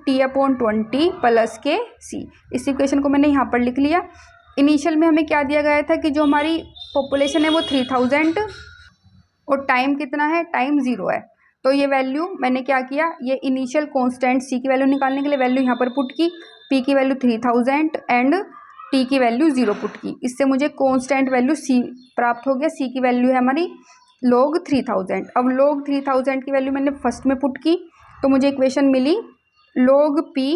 Speaker 1: t/20 + kc। इस इक्वेशन को मैंने यहाँ पर लिख लिया। इनिशियल में हमें क्या दिया गया था कि जो हमारी पॉपुलेशन है वो 3000 और टाइम कितना है, टाइम 0 है। तो ये वैल्यू मैंने क्या किया, ये इनिशियल कांस्टेंट c की वैल्यू निकालने के लिए वैल्यू यहाँ पर पुट की, p की वैल्यू 3000 एंड t की वैल्यू 0 पुट की। इससे मुझे कांस्टेंट वैल्यू c प्राप्त हो गया। c की वैल्यू है हमारी log 3000। अब log 3000 की वैल्यू मैंने फर्स्ट में पुट की तो मुझे इक्वेशन मिली log p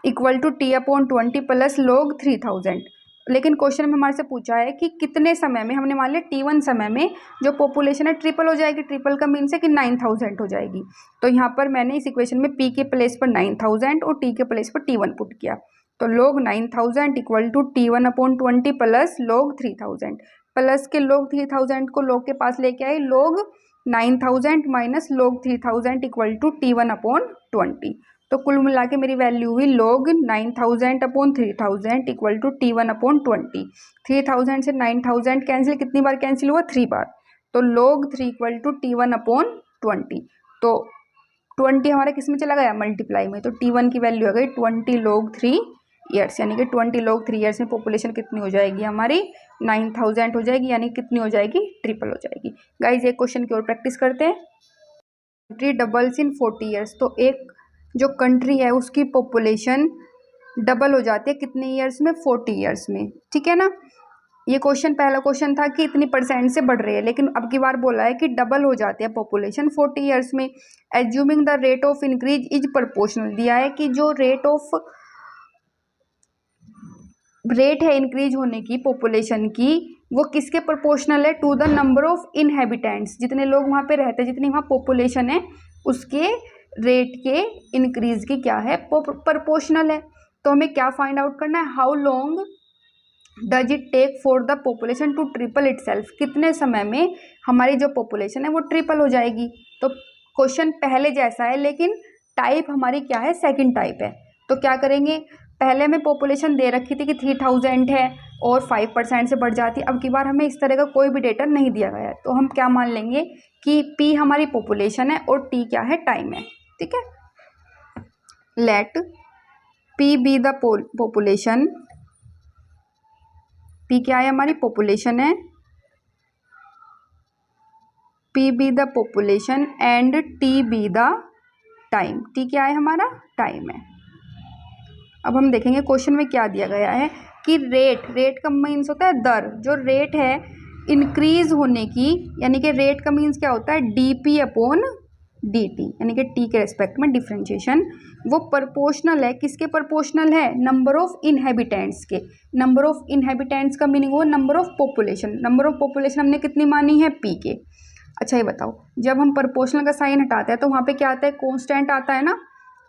Speaker 1: = t/20 + log 3000। लेकिन क्वेश्चन में हमारे से पूछा है कि कितने समय में, हमने मान लिया T1 समय में जो पॉपुलेशन है ट्रिपल हो जाएगी। ट्रिपल का मीन्स है कि 9000 हो जाएगी। तो यहाँ पर मैंने इस इक्वेशन में P के प्लेस पर 9000 और T के प्लेस पर T1 पुट किया। तो log 9000 = T1/20 + log 3000। प्लस के log 3000 को log के पास लेके आए, log 9000 - log 3000 = T1/20। तो कुल मिला के मेरी वैल्यू हुई log 9000/3000 = T1/20। 3000 से 9000 कैंसिल, कितनी बार कैंसिल हुआ, 3 बार। तो log 3 = T1/20। तो 20 हमारा किस में चला गया, मल्टीप्लाई में। तो T1 की वैल्यू आ गई 20 log 3 ईयर्स, यानी कि 20 log 3 ईयर्स में पॉपुलेशन कितनी हो जाएगी हमारी, 9000 हो जाएगी, यानी कितनी हो जाएगी, ट्रिपल हो जाएगी। गाइज एक क्वेश्चन की और प्रैक्टिस करते हैं। कंट्री डबल्स इन 40 ईयर्स। तो एक जो कंट्री है उसकी पॉपुलेशन डबल हो जाती है कितने ईयर्स में, 40 ईयर्स में, ठीक है ना। ये क्वेश्चन, पहला क्वेश्चन था कि इतनी % से बढ़ रही है, लेकिन अब की बार बोला है कि डबल हो जाती है पॉपुलेशन 40 ईयर्स में। Assuming the rate of increase is proportional. दिया है कि जो रेट है इंक्रीज होने की पॉपुलेशन की वो किसके प्रोपोर्शनल है, to the number of inhabitants. जितने लोग वहाँ पे रहते हैं, जितनी वहाँ पॉपुलेशन है उसके रेट के इंक्रीज की क्या है, प्रोपोर्शनल है। तो हमें क्या फाइंड आउट करना है, how long does it take for the population to triple itself. कितने समय में हमारी जो पॉपुलेशन है वो ट्रिपल हो जाएगी। तो क्वेश्चन पहले जैसा है लेकिन टाइप हमारी क्या है, सेकंड टाइप है। तो क्या करेंगे, पहले हमें पॉपुलेशन दे रखी थी कि 3000 है और 5% से बढ़ जाती है। अब की बार हमें इस तरह का कोई भी डेटा नहीं दिया गया है, तो हम क्या मान लेंगे कि P हमारी पॉपुलेशन है और T क्या है, टाइम है, ठीक है। Let P be the population. P क्या है, हमारी पॉपुलेशन है, P be the population and T be the time. T क्या है, हमारा टाइम है। अब हम देखेंगे क्वेश्चन में क्या दिया गया है कि रेट का मीन्स होता है दर। जो रेट है इंक्रीज होने की, यानी कि रेट का मीन्स क्या होता है, dp/dt, यानी कि t के रेस्पेक्ट में डिफरेंशिएशन। वो प्रोपोर्शनल है, किसके प्रोपोर्शनल है, नंबर ऑफ इनहेबिटेंट्स के। नंबर ऑफ इनहेबिटेंट्स का मीनिंग हो number of population. Number of population हमने कितनी मानी है, p के। अच्छा ये बताओ, जब हम प्रोपोर्शनल का साइन हटाते हैं तो वहाँ पे क्या आता है, कॉन्स्टेंट आता है ना।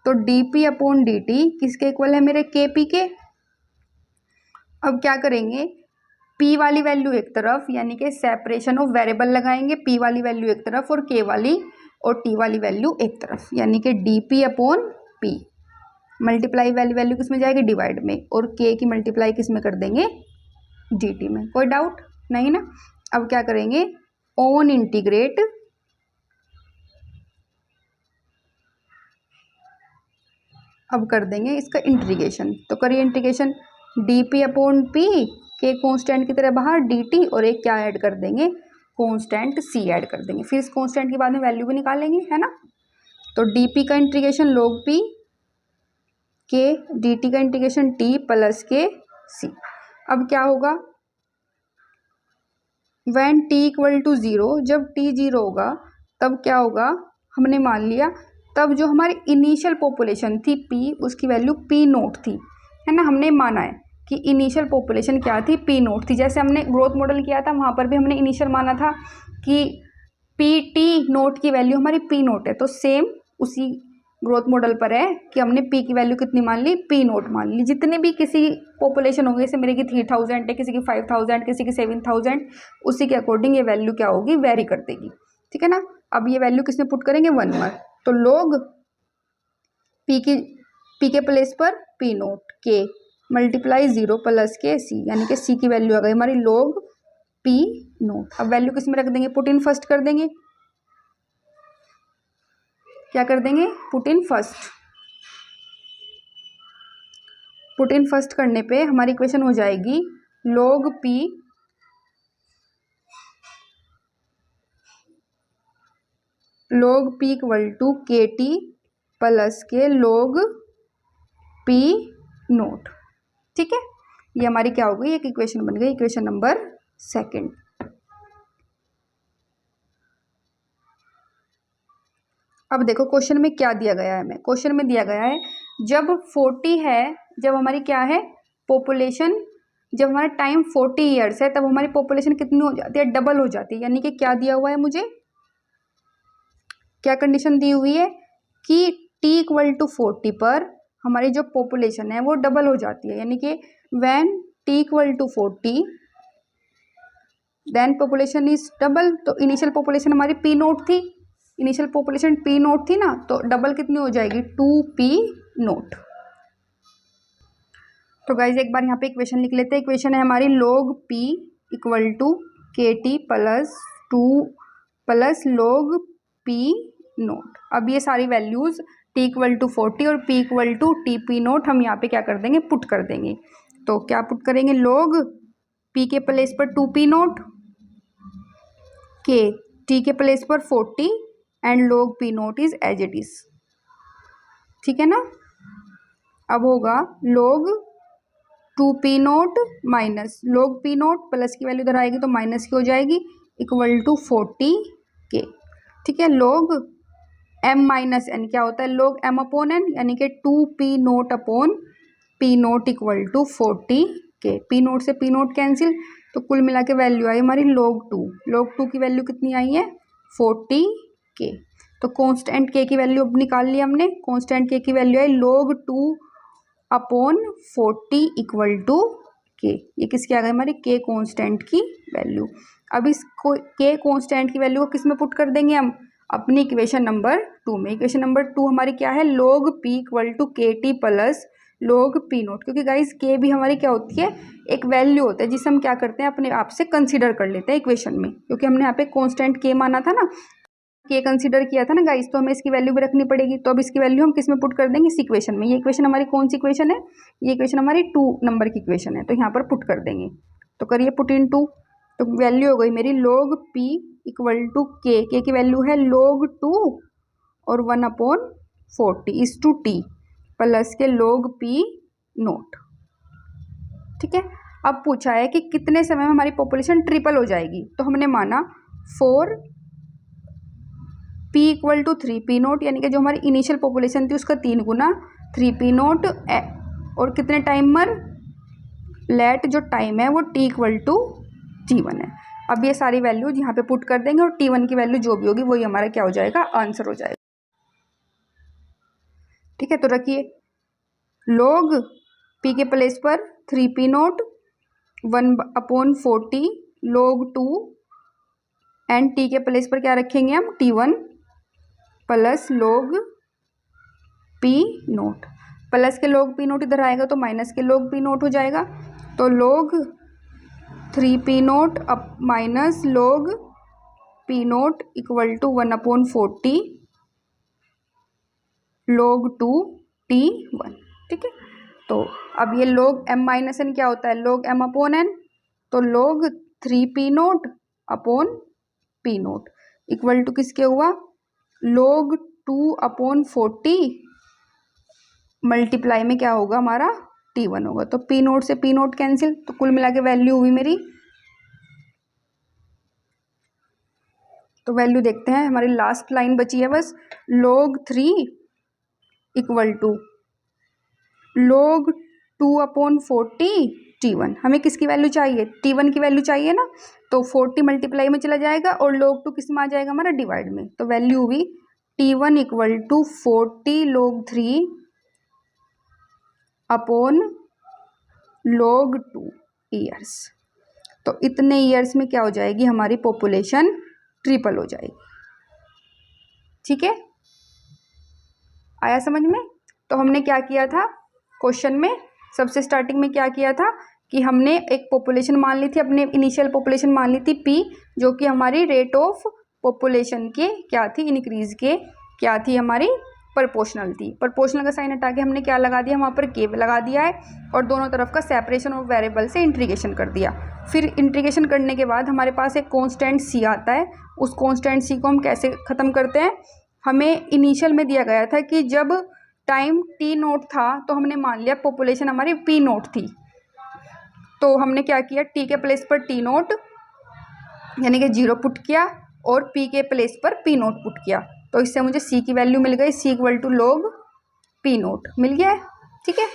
Speaker 1: तो dp/dt किसके इक्वल है, मेरे kp के। अब क्या करेंगे, p वाली वैल्यू एक तरफ, यानी कि सेपरेशन ऑफ वेरिएबल लगाएंगे। p वाली वैल्यू एक तरफ और k वाली और t वाली वैल्यू एक तरफ, यानी कि dp/p। मल्टीप्लाई वाली वैल्यू किस में जाएगी, डिवाइड में, और k की मल्टीप्लाई किस में कर देंगे, dt में। कोई डाउट नहीं ना। अब क्या करेंगे, ऑन इंटीग्रेट अब कर देंगे इसका इंटीग्रेशन। तो करिए integration, D P upon P, के कॉन्स्टेंट की तरह बाहर डी टी, और एक क्या ऐड कर देंगे, कॉन्स्टेंट सी ऐड कर देंगे। फिर इस कॉन्स्टेंट के बाद में वैल्यू भी निकालेंगे, है ना। तो डी पी का इंटीग्रेशन log p के, डी टी का इंटीग्रेशन टी प्लस के सी। अब क्या होगा, व्हेन टी इक्वल टू 0, जब टी 0 होगा तब क्या होगा, हमने मान लिया तब जो हमारी इनिशियल पॉपुलेशन थी पी, उसकी वैल्यू पी नोट थी, है ना। हमने माना है कि इनिशियल पॉपुलेशन क्या थी, पी नोट थी। जैसे हमने ग्रोथ मॉडल किया था वहाँ पर भी हमने इनिशियल माना था कि पी टी नोट की वैल्यू हमारी पी नोट है, तो सेम उसी ग्रोथ मॉडल पर है कि हमने पी की वैल्यू कितनी मान ली, पी नोट मान ली। जितने भी किसी पॉपुलेशन होंगे, जैसे मेरे की 3000 है, किसी की 5000, किसी की 7000, उसी के अकॉर्डिंग ये वैल्यू क्या होगी, वेरी कर देगी, ठीक है ना। अब ये वैल्यू किसमें पुट करेंगे, 1 में। तो log पी के प्लेस पर पी नोट के मल्टीप्लाई 0 प्लस के सी, यानी कि सी की वैल्यू आ गई हमारी log पी नोट। अब वैल्यू किस में रख देंगे, पुट इन फर्स्ट कर देंगे। क्या कर देंगे, put in first. Put in first करने पे हमारी इक्वेशन हो जाएगी log p इक्वल टू के टी प्लस के log p नोट, ठीक है। ये हमारी क्या हो गई, एक इक्वेशन बन गई, इक्वेशन नंबर 2। अब देखो क्वेश्चन में क्या दिया गया है, हमें क्वेश्चन में दिया गया है जब 40 है, जब हमारी क्या है पॉपुलेशन, जब हमारा टाइम 40 ईयर्स है, तब हमारी पॉपुलेशन कितनी हो जाती है, डबल हो जाती है। यानी कि क्या दिया हुआ है मुझे, क्या कंडीशन दी हुई है कि t इक्वल टू 40 पर हमारी जो पॉपुलेशन है वो डबल हो जाती है। यानी कि when t equal to 40 then population is double. तो इनिशियल पॉपुलेशन हमारी पी नोट थी, इनिशियल पॉपुलेशन पी नोट थी ना, तो डबल कितनी हो जाएगी, 2p नोट। तो गाइज एक बार यहाँ पे इक्वेशन लिख लेते हैं। इक्वेशन है हमारी log p इक्वल टू के T plus 2 plus log p note. अब ये सारी वैल्यूज t इक्वल टू 40 और p equal to t p naught हम यहाँ पे क्या कर देंगे, पुट कर देंगे। तो क्या पुट करेंगे, log p के प्लेस पर 2p नोट, के t के प्लेस पर 40 and log p naught is as it is, ठीक है ना। अब होगा log 2p naught minus log p naught, plus की वैल्यू इधर आएगी तो माइनस की हो जाएगी, इक्वल टू 40 के, ठीक है। log m माइनस n क्या होता है, log m अपॉन n, यानी कि 2p naught upon p naught equal to 40 k. p naught से p नोट कैंसिल, तो कुल मिला के वैल्यू आई हमारी log 2 की वैल्यू कितनी आई है, 40 के। तो कांस्टेंट k की वैल्यू अब निकाल ली हमने, कांस्टेंट k की वैल्यू आई log 2 upon 40 equal to k. ये किसकी आ गई हमारी, के कांस्टेंट की वैल्यू। अब इस के कांस्टेंट की वैल्यू को किस में पुट कर देंगे हम, अपनी इक्वेशन नंबर 2 में। इक्वेशन नंबर 2 हमारी क्या है, log p इक्वल टू के T plus log p note. क्योंकि गाइज के भी हमारी क्या होती है, एक वैल्यू होता है जिसे हम क्या करते हैं, अपने आप से कंसीडर कर लेते हैं इक्वेशन में। क्योंकि हमने यहाँ पे कांस्टेंट के माना था ना, के कंसीडर किया था ना गाइस, तो हमें इसकी वैल्यू भी रखनी पड़ेगी। तो अब इसकी वैल्यू हम किस में पुट कर देंगे, इस इक्वेशन में। ये इक्वेशन हमारी कौन सी इक्वेशन है, ये इक्वेशन हमारी 2 नंबर की इक्वेशन है, तो यहाँ पर पुट कर देंगे। तो करिए पुट इन 2, तो वैल्यू हो गई मेरी log p इक्वल टू के की वैल्यू है log 2 और 1 upon 40 is to t plus के log p नोट, ठीक है। अब पूछा है कि कितने समय में हमारी पॉपुलेशन ट्रिपल हो जाएगी, तो हमने माना 4 p equal to 3p note, यानी कि जो हमारी इनिशियल पॉपुलेशन थी उसका 3 गुना 3p नोट, और कितने टाइम पर, लेट जो टाइम है वो t इक्वल टू t1 है। अब ये सारी वैल्यूज यहाँ पे पुट कर देंगे और t1 की वैल्यू जो भी होगी वही हमारा क्या हो जाएगा, आंसर हो जाएगा, ठीक है। तो रखिए log p के प्लेस पर 3p note 1 upon 40 log 2 and t के प्लेस पर क्या रखेंगे हम, t1 plus log p naught. Plus के log p नोट इधर आएगा तो माइनस के log p नोट हो जाएगा। तो log 3p naught up minus log p naught equal to 1 upon 40 log 2 t1, ठीक है। तो अब ये log m माइनस एन क्या होता है, log m अपॉन एन, तो log 3p0 upon p0 equal to किसके हुआ, log 2/40 मल्टीप्लाई में क्या होगा हमारा t1 होगा। तो p0 से p0 कैंसिल, तो कुल मिला के वैल्यू हुई मेरी, तो वैल्यू देखते हैं, हमारी लास्ट लाइन बची है बस, log 3 equal to log 2/40 t1। हमें किसकी वैल्यू चाहिए, t1 की वैल्यू चाहिए ना, तो 40 मल्टीप्लाई में चला जाएगा और log 2 किस में आ जाएगा हमारा, डिवाइड में। तो वैल्यू हुई t1 equal to 40 log 3 upon log 2 years. तो इतने ईयर्स में क्या हो जाएगी हमारी पॉपुलेशन, ट्रिपल हो जाएगी। ठीक है, आया समझ में। तो हमने क्या किया था क्वेश्चन में, सबसे स्टार्टिंग में क्या किया था कि हमने एक पॉपुलेशन मान ली थी, अपने इनिशियल पॉपुलेशन मान ली थी p, जो कि हमारी रेट ऑफ पॉपुलेशन के क्या थी, इंक्रीज के क्या थी, हमारी प्रोपोर्शनल थी। प्रोपोर्शनल का साइन हटा के हमने क्या लगा दिया, वहाँ पर के लगा दिया है और दोनों तरफ का सेपरेशन ऑफ वेरिएबल से इंटीग्रेशन कर दिया। फिर इंटीग्रेशन करने के बाद हमारे पास एक कांस्टेंट सी आता है, उस कांस्टेंट सी को हम कैसे ख़त्म करते हैं, हमें इनिशियल में दिया गया था कि जब टाइम t0 था तो हमने मान लिया पॉपुलेशन हमारी p0 थी, तो हमने क्या किया, t के प्लेस पर t0 यानी कि 0 पुट किया और p के प्लेस पर p0 पुट किया, तो इससे मुझे c की वैल्यू मिल गई, c equal to log p0 मिल गया है। ठीक है,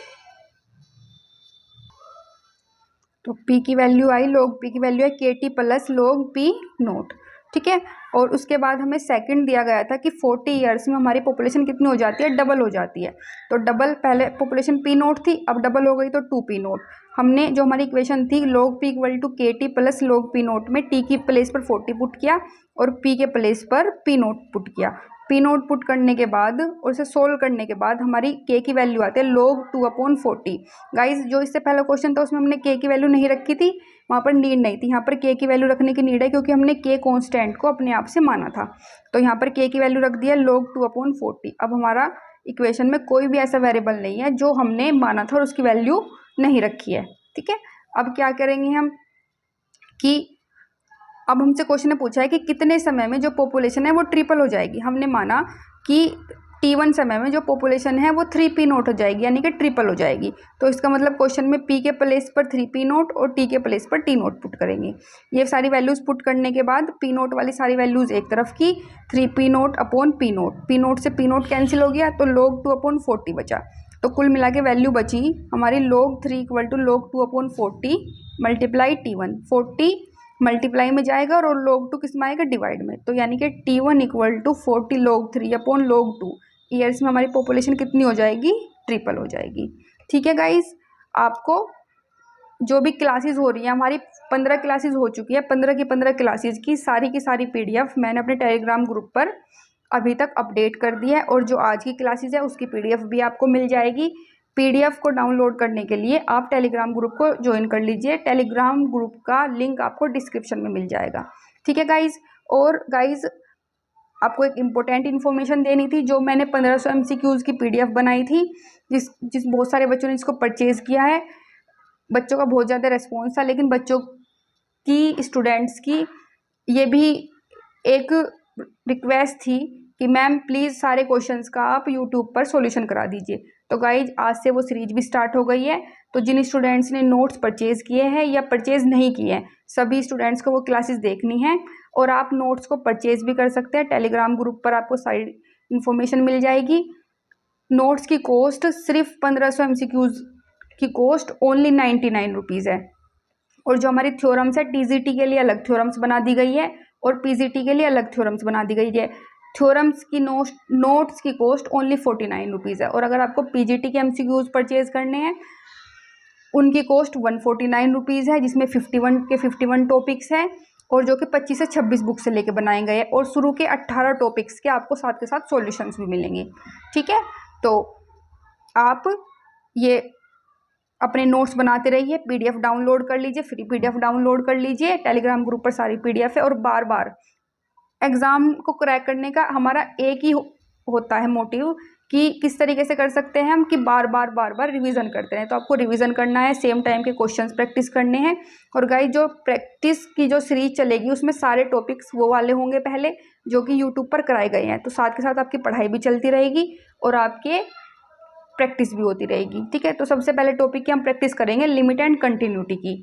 Speaker 1: तो p की वैल्यू आई, log p की वैल्यू है kt प्लस log p0। ठीक है, और उसके बाद हमें सेकंड दिया गया था कि 40 ईयर्स में हमारी पॉपुलेशन कितनी हो जाती है, डबल हो जाती है। तो डबल, पहले पॉपुलेशन p0 थी, अब डबल हो गई तो 2p0। हमने जो हमारी इक्वेशन थी log p equal to kt plus log p0 में t की प्लेस पर 40 पुट किया और p के प्लेस पर p0 पुट किया। p0 पुट करने के बाद और उसे सोल्व करने के बाद हमारी k की वैल्यू आती है log 2/40। गाइज जो इससे पहला क्वेश्चन था उसमें हमने k की वैल्यू नहीं रखी थी, वहाँ पर नीड नहीं थी, यहाँ पर k की वैल्यू रखने की नीड है क्योंकि हमने k कांस्टेंट को अपने आप से माना था। तो यहाँ पर k की वैल्यू रख दिया log 2/40। अब हमारा इक्वेशन में कोई भी ऐसा वेरिएबल नहीं है जो हमने माना था और उसकी वैल्यू नहीं रखी है। ठीक है, अब क्या करेंगे हम कि अब हमसे क्वेश्चन ने पूछा है कि कितने समय में जो पॉपुलेशन है वो ट्रिपल हो जाएगी। हमने माना कि t1 समय में जो पॉपुलेशन है वो 3p0 हो जाएगी, यानी कि ट्रिपल हो जाएगी। तो इसका मतलब क्वेश्चन में p के प्लेस पर 3p0 और t के प्लेस पर t0 पुट करेंगे। ये सारी वैल्यूज़ पुट करने के बाद p0 वाली सारी वैल्यूज़ एक तरफ की, 3p0 अपॉन p0, p0 से p0 कैंसिल हो गया तो log 2/40 बचा। तो कुल मिला के वैल्यू बची हमारी log 3 equal to log 2/40 multiply t1। 40 multiply में जाएगा और log 2 किस में आएगा, डिवाइड में। तो यानी कि t1 equal to 40 log 3 upon log 2 years में हमारी पॉपुलेशन कितनी हो जाएगी, ट्रिपल हो जाएगी। ठीक है गाइज, आपको जो भी क्लासेस हो रही हैं, हमारी 15 क्लासेस हो चुकी है, 15 की 15 क्लासेस की सारी PDF मैंने अपने टेलीग्राम ग्रुप पर अभी तक अपडेट कर दी है और जो आज की क्लासेस है उसकी PDF भी आपको मिल जाएगी। PDF को डाउनलोड करने के लिए आप टेलीग्राम ग्रुप को ज्वाइन कर लीजिए, टेलीग्राम ग्रुप का लिंक आपको डिस्क्रिप्शन में मिल जाएगा। ठीक है गाइज, और गाइज आपको एक इम्पोर्टेंट इन्फॉर्मेशन देनी थी, जो मैंने 1500 MCQs की PDF बनाई थी, जिस बहुत सारे बच्चों ने इसको परचेज़ किया है। बच्चों का बहुत ज़्यादा रिस्पॉन्स था, लेकिन बच्चों की, स्टूडेंट्स की ये भी एक रिक्वेस्ट थी कि मैम प्लीज़ सारे क्वेश्चंस का आप यूट्यूब पर सॉल्यूशन करा दीजिए। तो गाइज आज से वो सीरीज भी स्टार्ट हो गई है। तो जिन स्टूडेंट्स ने नोट्स परचेज़ किए हैं या परचेज़ नहीं किए हैं, सभी स्टूडेंट्स को वो क्लासेस देखनी है और आप नोट्स को परचेज़ भी कर सकते हैं। टेलीग्राम ग्रुप पर आपको सारी इन्फॉर्मेशन मिल जाएगी। नोट्स की कॉस्ट सिर्फ 1500 MCQs की कॉस्ट ओनली 99 रुपीज़ है। और जो हमारी थ्योरम्स है, TGT के लिए अलग थ्योरम्स बना दी गई है और PGT के लिए अलग थ्योरम्स बना दी गई है। थ्योरम्स की नोट्स की कॉस्ट ओनली 49 रुपीज़ है, और अगर आपको PGT के MCQs परचेज करने हैं उनकी कॉस्ट 149 रुपीज़ है, जिसमें 51 के 51 टॉपिक्स हैं और जो कि 25 से 26 बुक से लेके बनाए गए हैं, और शुरू के 18 टॉपिक्स के आपको साथ के साथ सॉल्यूशंस भी मिलेंगे। ठीक है, तो आप ये अपने नोट्स बनाते रहिए, PDF डाउनलोड कर लीजिए, फ्री PDF डाउनलोड कर लीजिए, टेलीग्राम ग्रुप पर सारी PDF है। और बार बार एग्ज़ाम को क्रैक करने का हमारा एक ही होता है मोटिव कि किस तरीके से कर सकते हैं हम कि बार बार रिवीजन करते हैं। तो आपको रिवीजन करना है, सेम टाइम के क्वेश्चंस प्रैक्टिस करने हैं। और गाइस जो प्रैक्टिस की जो सीरीज चलेगी उसमें सारे टॉपिक्स वो वाले होंगे पहले जो कि यूट्यूब पर कराए गए हैं। तो साथ के साथ आपकी पढ़ाई भी चलती रहेगी और आपके प्रैक्टिस भी होती रहेगी। ठीक है, तो सबसे पहले टॉपिक की हम प्रैक्टिस करेंगे लिमिट एंड कंटिन्यूटी की।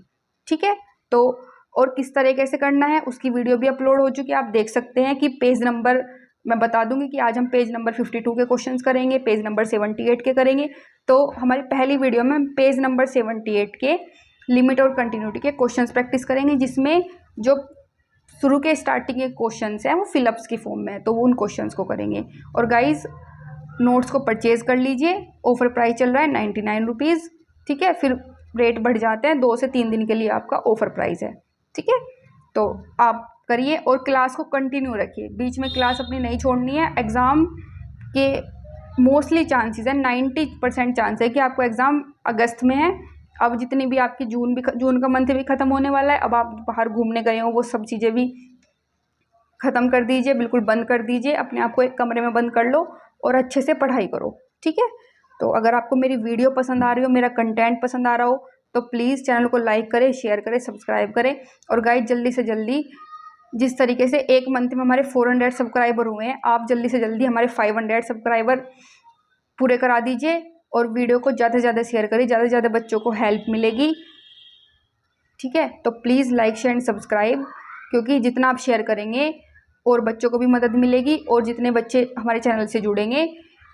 Speaker 1: ठीक है, तो और किस तरीके से करना है उसकी वीडियो भी अपलोड हो चुकी है, आप देख सकते हैं कि पेज नंबर मैं बता दूंगी कि आज हम पेज नंबर 52 के क्वेश्चंस करेंगे, पेज नंबर 78 के करेंगे। तो हमारी पहली वीडियो में हम पेज नंबर 78 के लिमिट और कंटिन्यूटी के क्वेश्चंस प्रैक्टिस करेंगे, जिसमें जो शुरू के स्टार्टिंग के क्वेश्चंस हैं वो फिलअप्स की फॉर्म में है, तो वो उन क्वेश्चंस को करेंगे। और गाइज नोट्स को परचेज कर लीजिए, ऑफर प्राइस चल रहा है 99 रुपीज़। ठीक है, फिर रेट बढ़ जाते हैं, 2 से 3 दिन के लिए आपका ऑफर प्राइस है। ठीक है, तो आप करिए और क्लास को कंटिन्यू रखिए, बीच में क्लास अपनी नहीं छोड़नी है। एग्ज़ाम के मोस्टली चांसेस है, 90% चांस है कि आपको एग्ज़ाम अगस्त में है। अब जितनी भी आपकी जून का मंथ भी ख़त्म होने वाला है, अब आप बाहर घूमने गए हो वो सब चीज़ें भी ख़त्म कर दीजिए, बिल्कुल बंद कर दीजिए, अपने आप को एक कमरे में बंद कर लो और अच्छे से पढ़ाई करो। ठीक है, तो अगर आपको मेरी वीडियो पसंद आ रही हो, मेरा कंटेंट पसंद आ रहा हो, तो प्लीज़ चैनल को लाइक करें, शेयर करें, सब्सक्राइब करें। और गाइस जल्दी से जल्दी, जिस तरीके से एक मंथ में हमारे 400 सब्सक्राइबर हुए हैं, आप जल्दी से जल्दी हमारे 500 सब्सक्राइबर पूरे करा दीजिए। और वीडियो को ज़्यादा से ज़्यादा शेयर करिए, ज़्यादा से ज़्यादा बच्चों को हेल्प मिलेगी। ठीक है, तो please like share and subscribe, क्योंकि जितना आप शेयर करेंगे और बच्चों को भी मदद मिलेगी, और जितने बच्चे हमारे चैनल से जुड़ेंगे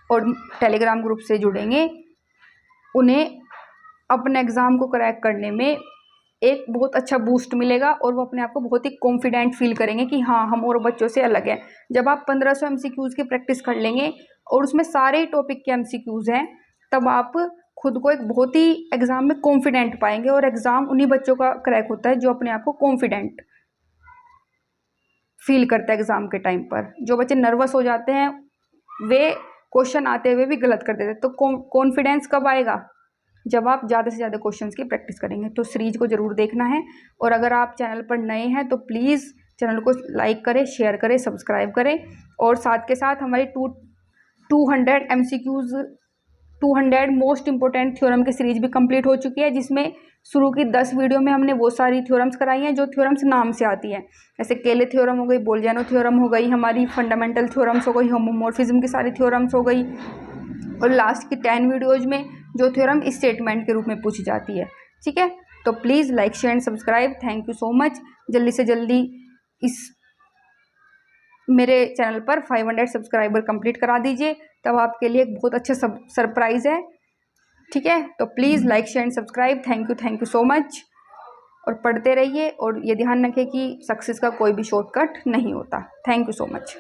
Speaker 1: और टेलीग्राम ग्रुप से जुड़ेंगे उन्हें अपने एग्ज़ाम को क्रैक करने में एक बहुत अच्छा बूस्ट मिलेगा और वो अपने आप को बहुत ही कॉन्फिडेंट फील करेंगे कि हाँ हम और बच्चों से अलग हैं। जब आप 1500 MCQs की प्रैक्टिस कर लेंगे और उसमें सारे टॉपिक के MCQs हैं, तब आप खुद को एक बहुत ही एग्ज़ाम में कॉन्फिडेंट पाएंगे। और एग्ज़ाम उन्हीं बच्चों का क्रैक होता है जो अपने आप को कॉन्फिडेंट फील करता है एग्ज़ाम के टाइम पर। जो बच्चे नर्वस हो जाते हैं वे क्वेश्चन आते हुए भी गलत कर देते हैं। तो कॉन्फिडेंस कब आएगा? जब आप ज़्यादा से ज़्यादा क्वेश्चंस की प्रैक्टिस करेंगे। तो सीरीज को ज़रूर देखना है। और अगर आप चैनल पर नए हैं तो प्लीज़ चैनल को लाइक करें, शेयर करें, सब्सक्राइब करें। और साथ के साथ हमारी 200 MCQs 200 मोस्ट इंपॉर्टेंट थ्योरम की सीरीज भी कंप्लीट हो चुकी है, जिसमें शुरू की 10 वीडियो में हमने वो सारी थ्योरम्स कराई हैं जो थ्योरम्स नाम से आती हैं, जैसे केले थ्योरम हो गई, बोल्जानो थ्योरम हो गई, हमारी फंडामेंटल थ्योरम्स हो गई, होमोमॉर्फिज्म की सारी थ्योरम्स हो गई, और लास्ट की 10 वीडियोज में जो थ्योरम स्टेटमेंट के रूप में पूछी जाती है। ठीक है, तो please like share and subscribe. Thank you so much. जल्दी से जल्दी इस मेरे चैनल पर 500 सब्सक्राइबर कंप्लीट करा दीजिए, तब आपके लिए एक बहुत अच्छा सरप्राइज़ है। ठीक है, तो please like share and subscribe. Thank you so much. और पढ़ते रहिए और ये ध्यान रखें कि सक्सेस का कोई भी शॉर्टकट नहीं होता। Thank you so much.